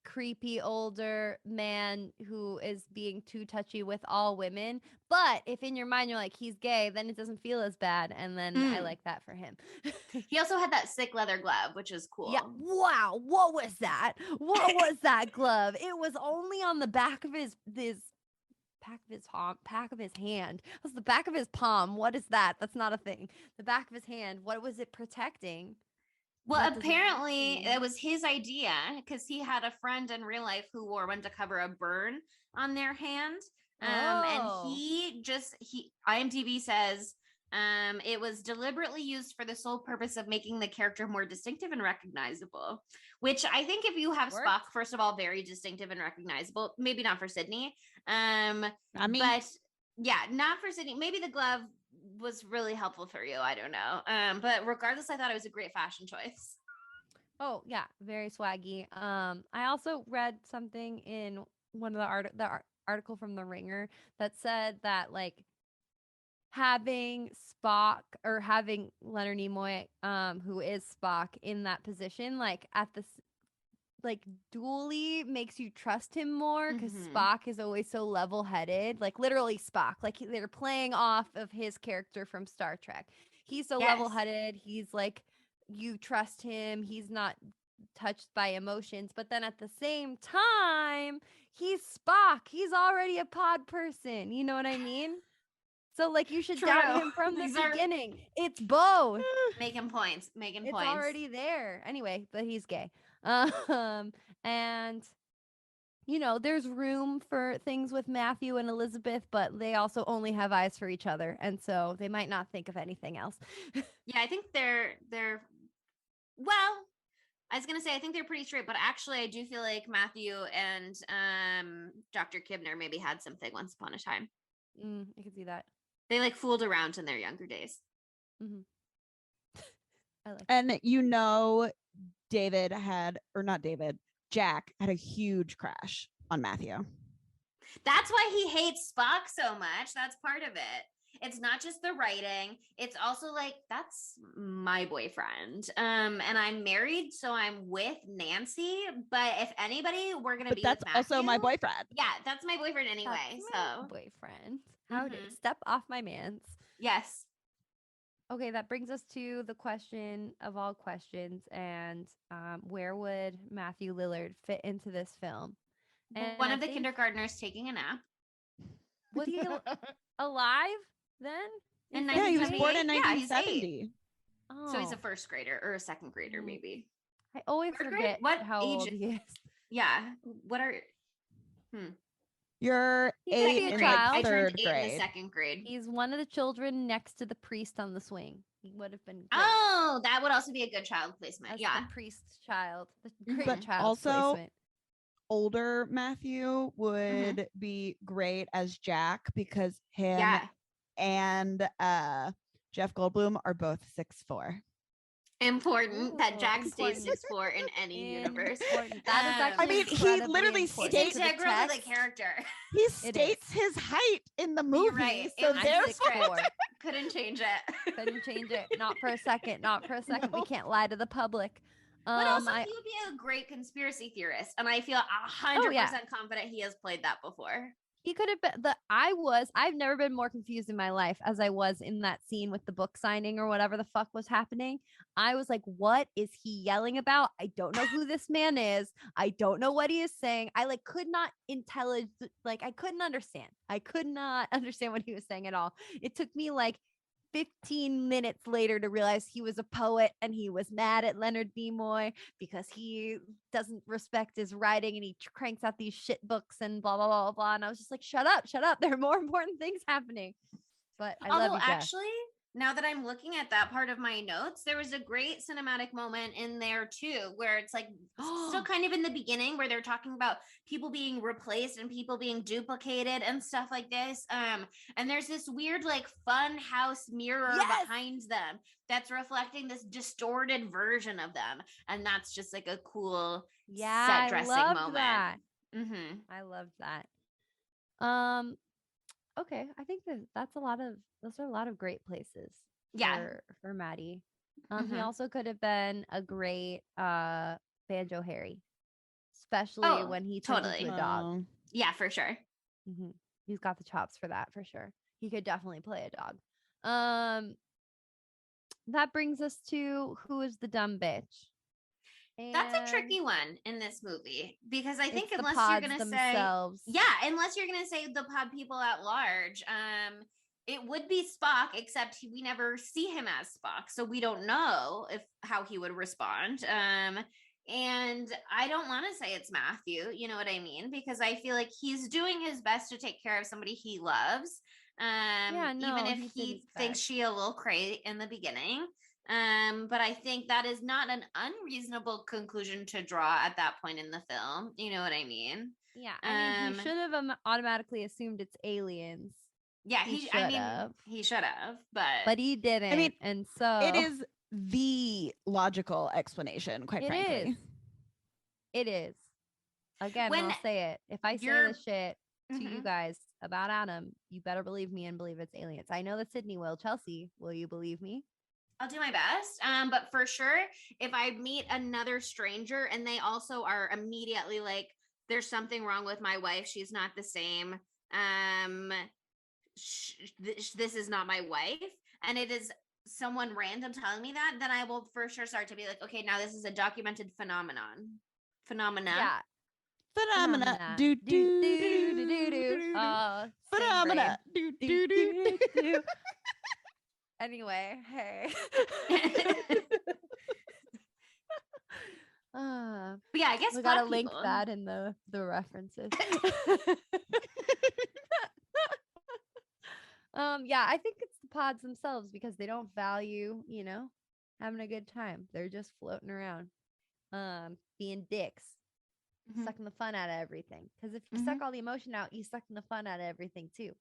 creepy older man who is being too touchy with all women. But if in your mind you're like, he's gay, then it doesn't feel as bad. And then I like that for him. He also had that sick leather glove, which is cool. Yeah. Wow. What was that? What was that glove? It was only on the back of his back of his hand. It was the back of his palm. What is that? That's not a thing. The back of his hand. What was it protecting? Well, apparently it was his idea because he had a friend in real life who wore one to cover a burn on their hand. And IMDb says it was deliberately used for the sole purpose of making the character more distinctive and recognizable, which I think if you have Spock, first of all, very distinctive and recognizable, maybe not for Sydney. But yeah, not for Sydney. Maybe the glove was really helpful for you. I don't know. But regardless, I thought it was a great fashion choice. Oh yeah, very swaggy. I also read something in one of the article from The Ringer that said that like having Spock or having Leonard Nimoy, who is Spock in that position, like at the like dually makes you trust him more because Spock is always so level-headed, like literally Spock, like they're playing off of his character from Star Trek. He's so level-headed. He's like, you trust him. He's not touched by emotions, but then at the same time, he's Spock. He's already a pod person. You know what I mean? So like you should doubt him from the beginning. It's both. Making points. It's already there. Anyway, but he's gay. And you know, there's room for things with Matthew and Elizabeth, but they also only have eyes for each other, and so they might not think of anything else. Yeah, I think they're well, I was gonna say I think they're pretty straight, but actually I do feel like Matthew and Dr. Kibner maybe had something once upon a time. I can see that. They like fooled around in their younger days. I like and that. You know, Jack had a huge crush on Matthew. That's why he hates Spock so much. That's part of it. It's not just the writing. It's also like, that's my boyfriend. And I'm married, so I'm with Nancy. But if anybody, we're going to be that's with Matthew. Also my boyfriend. Yeah, that's my boyfriend anyway. That's my boyfriend. How did step off my man's? Yes. Okay, that brings us to the question of all questions. And where would Matthew Lillard fit into this film? And one of the kindergartners taking a nap. Was he alive then? Yeah, he was born in 1970. So he's a first grader or a second grader, maybe. I always forget how old he is. Yeah. What are... You're 8 in like third grade. I turned 8 in the second grade. He's one of the children next to the priest on the swing. He would have been great. Oh, that would also be a good child placement. As yeah. The priest's child. The great but child also, placement. Older Matthew would be great as Jack because him and Jeff Goldblum are both 6'4". Important that Jack stays 6'4" in any universe. That is actually he literally states integral to the character. He states his height in the movie. Right. So therefore, couldn't change it. Couldn't change it. Not for a second. Not for a second. No. We can't lie to the public. But also, he would be a great conspiracy theorist, and I feel 100% confident he has played that before. He could have been I've never been more confused in my life as I was in that scene with the book signing or whatever the fuck was happening. I was like, what is he yelling about? I don't know who this man is. I don't know what he is saying. I could not I couldn't understand. I could not understand what he was saying at all. It took me 15 minutes later to realize he was a poet and he was mad at Leonard Nimoy because he doesn't respect his writing and he cranks out these shit books and blah, blah, blah, blah. And I was just like, shut up. There are more important things happening. But I love you, Jeff. Actually, now that I'm looking at that part of my notes, there was a great cinematic moment in there too, where it's like still kind of in the beginning where they're talking about people being replaced and people being duplicated and stuff like this. And there's this weird like fun house mirror behind them that's reflecting this distorted version of them. And that's just like a cool set dressing moment. That. Mm-hmm. I loved that. Okay, I think those are a lot of great places for Maddie. He also could have been a great Banjo Harry, especially when he turns into a dog. Yeah, for sure. Mm-hmm. He's got the chops for that for sure. He could definitely play a dog. That brings us to who is the dumb bitch. That's a tricky one in this movie because I think unless you're gonna say the pod people at large, it would be Spock, except we never see him as Spock, so we don't know how he would respond. And I don't want to say it's Matthew, you know what I mean? Because I feel like he's doing his best to take care of somebody he loves. Even if he thinks she a little cray in the beginning. But I think that is not an unreasonable conclusion to draw at that point in the film. You know what I mean? Yeah. I mean, he should have automatically assumed it's aliens. Yeah, he should have, but he didn't. I mean, and so it is the logical explanation, quite frankly. It is. Again, I'll say it. If I say this shit to you guys about Adam, you better believe me and believe it's aliens. I know that Sydney will. Chelsea, will you believe me? I'll do my best. But for sure, if I meet another stranger and they also are immediately like, there's something wrong with my wife, she's not the same. This is not my wife. And it is someone random telling me that, then I will for sure start to be like, okay, now this is a documented phenomena. Yeah. Phenomena. Do do do do do do. Phenomena. Do do do do. Anyway, hey. But yeah, I guess we gotta link that in the references. Yeah, I think it's the pods themselves because they don't value, having a good time. They're just floating around, being dicks, sucking the fun out of everything. Because if you suck all the emotion out, you suck the fun out of everything too.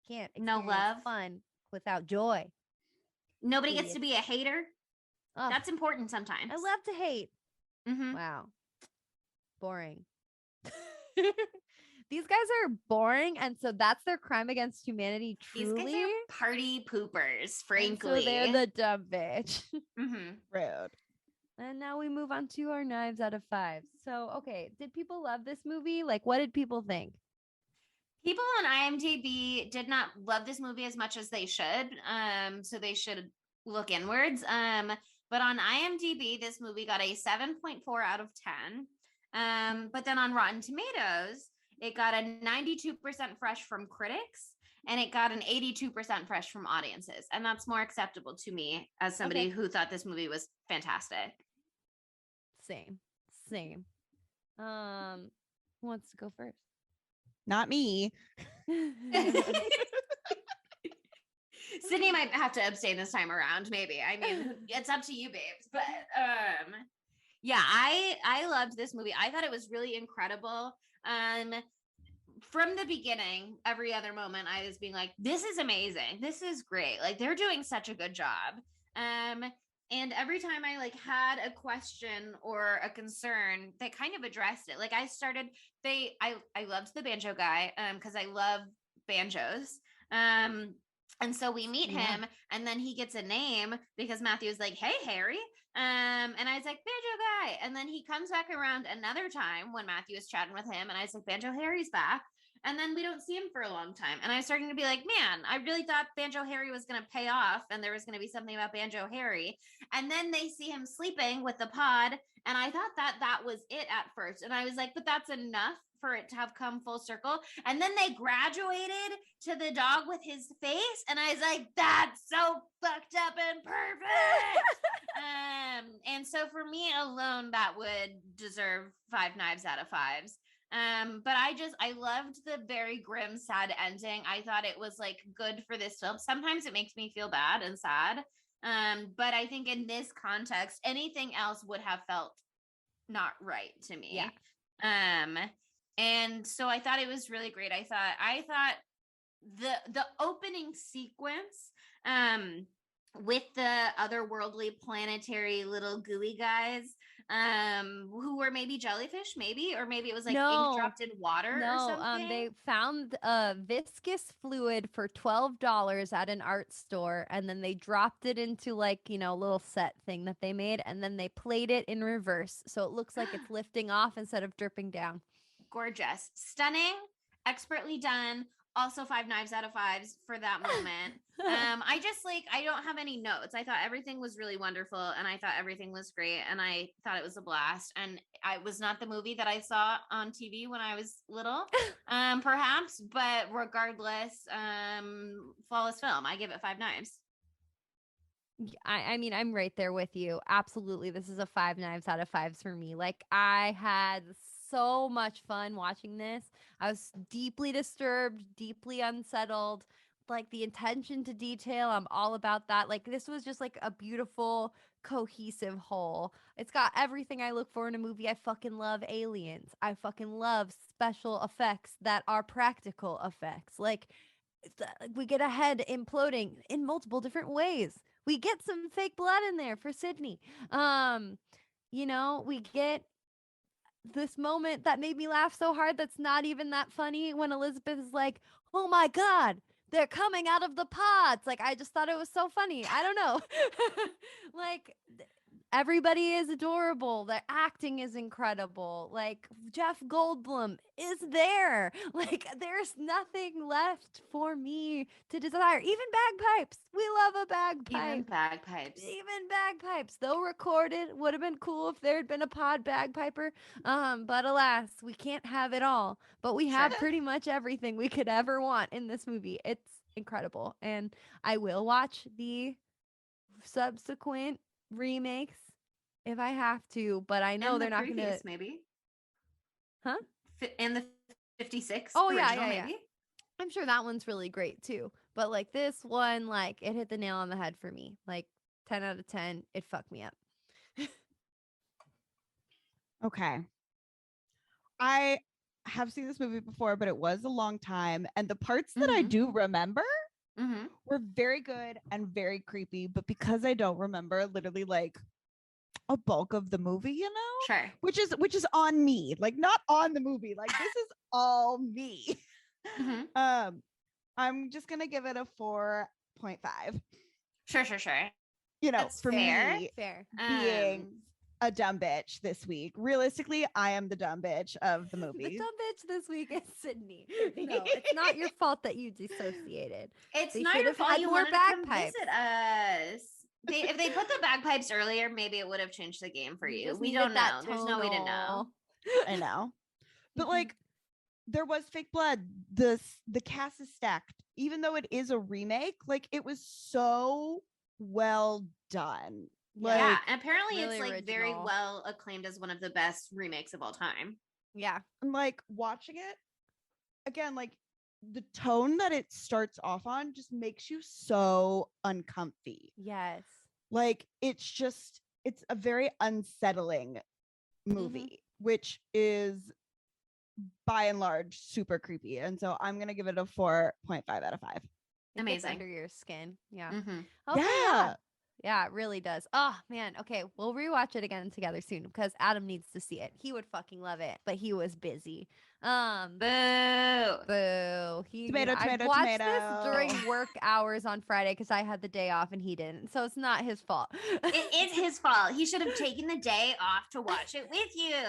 Can't experience fun without joy. Nobody gets to be a hater. That's important sometimes. I love to hate. Wow. Boring. These guys are boring, and so that's their crime against humanity, truly. These guys are party poopers, frankly. And so they're the dumb bitch. Rude. And now we move on to our knives out of 5. So, okay, did people love this movie? Like, what did people think? People on IMDb did not love this movie as much as they should. So they should look inwards. But on IMDb, this movie got a 7.4 out of 10. But then on Rotten Tomatoes, it got a 92% fresh from critics, and it got an 82% fresh from audiences. And that's more acceptable to me as somebody who thought this movie was fantastic. Same. Who wants to go first? Not me. Sydney might have to abstain this time around, maybe. I mean, it's up to you, babes. But yeah, I loved this movie. I thought it was really incredible. From the beginning, every other moment, I was being like, this is amazing. This is great. Like, they're doing such a good job. And every time I had a question or a concern, they kind of addressed it. Like, I loved the banjo guy because I love banjos. And so we meet him, and then he gets a name because Matthew's like, hey, Harry. And I was like, banjo guy. And then he comes back around another time when Matthew is chatting with him, and I was like, Banjo Harry's back. And then we don't see him for a long time. And I was starting to be like, man, I really thought Banjo Harry was going to pay off and there was going to be something about Banjo Harry. And then they see him sleeping with the pod. And I thought that was it at first. And I was like, but that's enough for it to have come full circle. And then they graduated to the dog with his face. And I was like, that's so fucked up and perfect. And so for me alone, that would deserve 5 knives out of 5s. But I loved the very grim, sad ending. I thought it was like good for this film. Sometimes it makes me feel bad and sad. But I think in this context, anything else would have felt not right to me. Yeah. And so I thought it was really great. I thought the opening sequence, with the otherworldly planetary little gooey guys, who were maybe jellyfish, or maybe it was like ink dropped in water or something. They found a viscous fluid for $12 at an art store, and then they dropped it into like, you know, a little set thing that they made, and then they played it in reverse, so it looks like it's lifting off instead of dripping down. Gorgeous, stunning, expertly done. Also 5 knives out of 5s for that moment. I don't have any notes. I thought everything was really wonderful, and I thought everything was great, and I thought it was a blast. And I was not the movie that I saw on TV when I was little, perhaps, but regardless, flawless film. I give it 5 knives. I mean, I'm right there with you. Absolutely. This is a 5 knives out of 5s for me. Like, I had so much fun watching this. I was deeply disturbed, deeply unsettled. Like, the attention to detail, I'm all about that. Like, this was just like a beautiful, cohesive whole. It's got everything I look for in a movie. I fucking love aliens. I fucking love special effects that are practical effects. Like, we get a head imploding in multiple different ways. We get some fake blood in there for Sydney. You know, we get this moment that made me laugh so hard that's not even that funny when Elizabeth is like, "Oh my God, they're coming out of the pods." Like, I just thought it was so funny. I don't know. Like, everybody is adorable. The acting is incredible. Like, Jeff Goldblum is there. Like, there's nothing left for me to desire. Even bagpipes. We love a bagpipe. Even bagpipes. Though recorded, would have been cool if there had been a pod bagpiper. But alas, we can't have it all. But we have pretty much everything we could ever want in this movie. It's incredible. And I will watch the subsequent remakes if I have to, but I know they're not going to. Maybe. Huh? And the 56. Oh, original, yeah. maybe. I'm sure that one's really great too. But like this one, like, it hit the nail on the head for me. Like 10 out of 10. It fucked me up. Okay. I have seen this movie before, but it was a long time. And the parts that I do remember were very good and very creepy. But because I don't remember literally like a bulk of the movie, you know? Sure. Which is on me. Like, not on the movie. Like, this is all me. I'm just gonna give it a 4.5. Sure. You know, That's for fair. me, Fair. being a dumb bitch this week. Realistically, I am the dumb bitch of the movie. The dumb bitch this week is Sydney. No, it's not your fault that you dissociated. It's They not should your have fault had you more wanted to come bagpipes. visit us. If they put the bagpipes earlier, maybe it would have changed the game for you. just We needed don't know. that There's no way to know. I know. But like, there was fake blood. The cast is stacked. Even though it is a remake, like, it was so well done. Like, Yeah, and apparently really it's like very original. well acclaimed as one of the best remakes of all time. Yeah. I'm like, watching it again, like, the tone that it starts off on just makes you so uncomfy. Yes. Like, it's a very unsettling movie, which is by and large super creepy. And so I'm gonna give it a 4.5 out of 5. It gets Amazing. under your skin. Yeah. Mm-hmm. Okay, Yeah. Yeah, it really does. Oh man. Okay, we'll rewatch it again together soon because Adam needs to see it. He would fucking love it, but he was busy. Boo. Tomato, I tomato, watched tomato. this during work hours on Friday because I had the day off and he didn't. So it's not his fault. It is his fault. He should have taken the day off to watch it with you.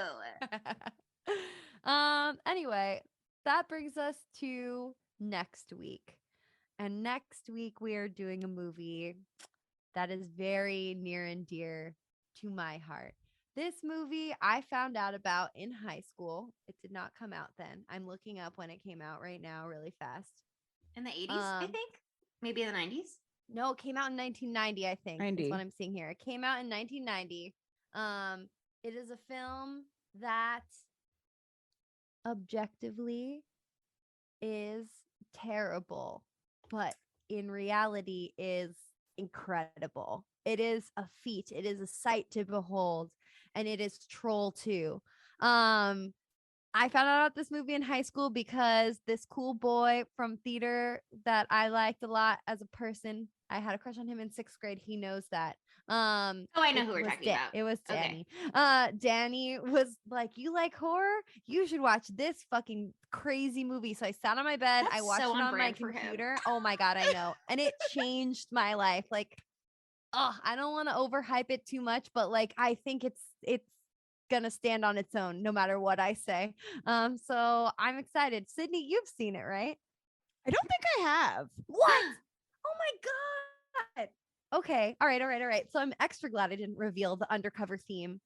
Anyway, that brings us to next week. And next week we are doing a movie that is very near and dear to my heart. This movie I found out about in high school. It did not come out then. I'm looking up when it came out right now really fast. In the 80s, I think? Maybe in the 90s? No, it came out in 1990, I think. 90. That's what I'm seeing here. It came out in 1990. It is a film that objectively is terrible, but in reality is incredible. It is a feat. It is a sight to behold, and it is Troll 2. I found out about this movie in high school because this cool boy from theater that I liked a lot as a person, I had a crush on him in 6th grade. He knows that. I know who we're talking about. It was Okay. Danny. Danny was like, "You like horror? You should watch this fucking crazy movie." So I sat on my bed. I That's watched so it on on my brand for him. computer. Oh my God, I know. And it changed my life. Like, I don't want to overhype it too much, but like, I think it's gonna stand on its own no matter what I say. So I'm excited. Sydney, you've seen it, right? I don't think I have. What? Oh my God. Okay. All right. So I'm extra glad I didn't reveal the undercover theme.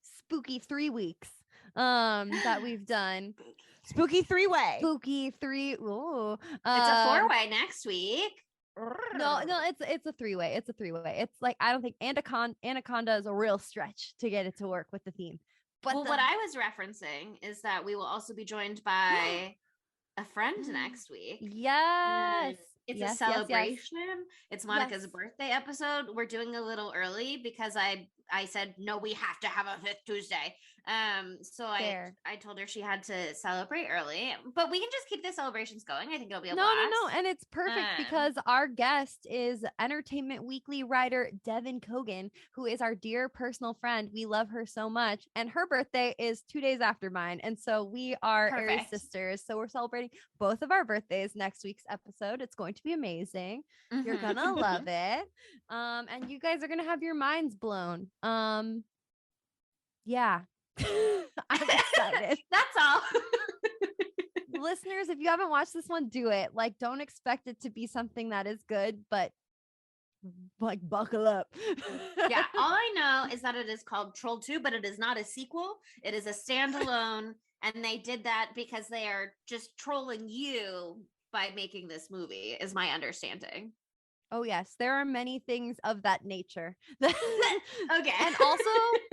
Spooky 3 weeks that we've done. Spooky 3-way. Spooky 3. Ooh. It's a 4-way next week. No, it's a 3-way. It's a 3-way. It's like, I don't think Anaconda is a real stretch to get it to work with the theme. But what I was referencing is that we will also be joined by a friend next week. Yes. It's Yes, a celebration. yes. It's Monica's Yes. birthday episode. We're doing a little early because I said, no, we have to have a 5th Tuesday. So Fair. I told her she had to celebrate early, but we can just keep the celebrations going. I think it'll be a No, blast. and it's perfect because our guest is Entertainment Weekly writer Devin Kogan, who is our dear personal friend. We love her so much, and her birthday is 2 days after mine, and so we are Aries Perfect. sisters. So we're celebrating both of our birthdays next week's episode. It's going to be amazing. You're gonna love it, and you guys are gonna have your minds blown. Yeah. I'm excited. That's all. Listeners, if you haven't watched this one, do it. Like, don't expect it to be something that is good, but like, buckle up. Yeah, all I know is that it is called Troll 2, but it is not a sequel. It is a standalone, and they did that because they are just trolling you by making this movie, is my understanding. Oh yes, there are many things of that nature. Okay. And also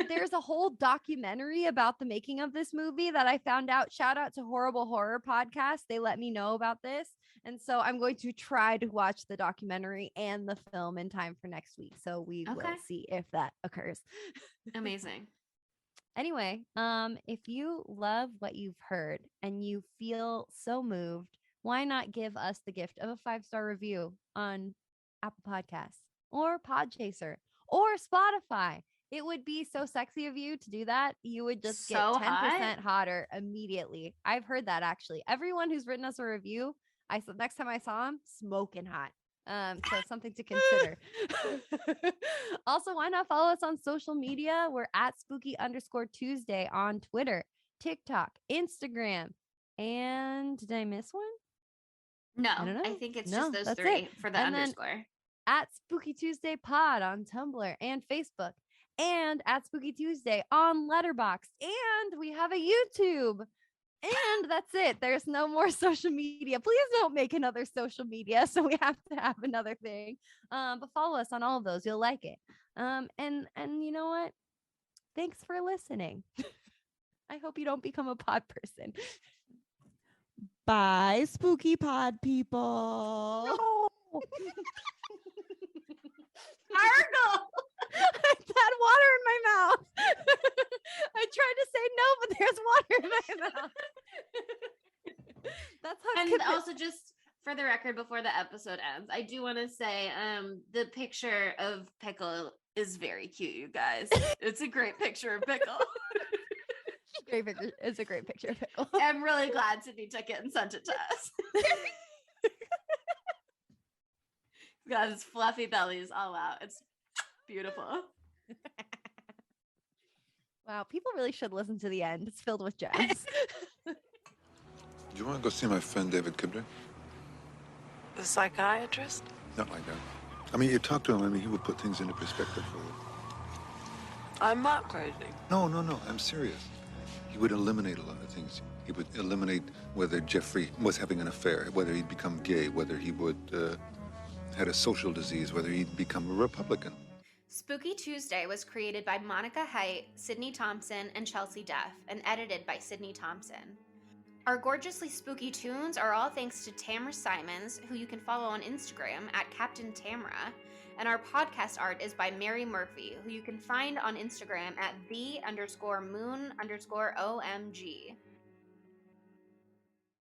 there's a whole documentary about the making of this movie that I found out. Shout out to Horrible Horror Podcast. They let me know about this. And so I'm going to try to watch the documentary and the film in time for next week. So we will see if that occurs. Amazing. Anyway, if you love what you've heard and you feel so moved, why not give us the gift of a 5-star review on Apple Podcasts or Podchaser or Spotify? It would be so sexy of you to do that. You would just get 10% hotter immediately. I've heard that actually. Everyone who's written us a review, I said next time I saw him, smoking hot. So something to consider. Also, why not follow us on social media? We're at spooky_Tuesday on Twitter, TikTok, Instagram. And did I miss one? No, I don't know. I think it's just those that's 3 it. for the And underscore. At Spooky Tuesday Pod on Tumblr and Facebook, and at Spooky Tuesday on Letterboxd, and we have a YouTube. And that's it. There's no more social media. Please don't make another social media, so we have to have another thing. But follow us on all of those. You'll like it. And you know what? Thanks for listening. I hope you don't become a pod person. Bye, spooky pod people. No. Arnold! I had water in my mouth. I tried to say no, but there's water in my mouth. That's how. And also, just for the record, before the episode ends, I do want to say the picture of Pickle is very cute, you guys. It's a great picture of Pickle. Great picture. It's a great picture of Pickle. I'm really glad Sydney took it and sent it to us. He's got his fluffy bellies all out. It's beautiful. Wow, people really should listen to the end. It's filled with gems. Do you want to go see my friend David ck'd? The psychiatrist? Not like that. I mean, you talk to him, I mean, he would put things into perspective for you. I'm not crazy. No, I'm serious. He would eliminate a lot of things. He would eliminate whether Jeffrey was having an affair, whether he'd become gay, whether he would had a social disease, whether he'd become a Republican. Spooky Tuesday was created by Monica Haidt, Sydney Thompson, and Chelsea Duff, and edited by Sydney Thompson. Our gorgeously spooky tunes are all thanks to Tamra Simons, who you can follow on Instagram at Captain Tamra, and our podcast art is by Mary Murphy, who you can find on Instagram at the_moon_omg.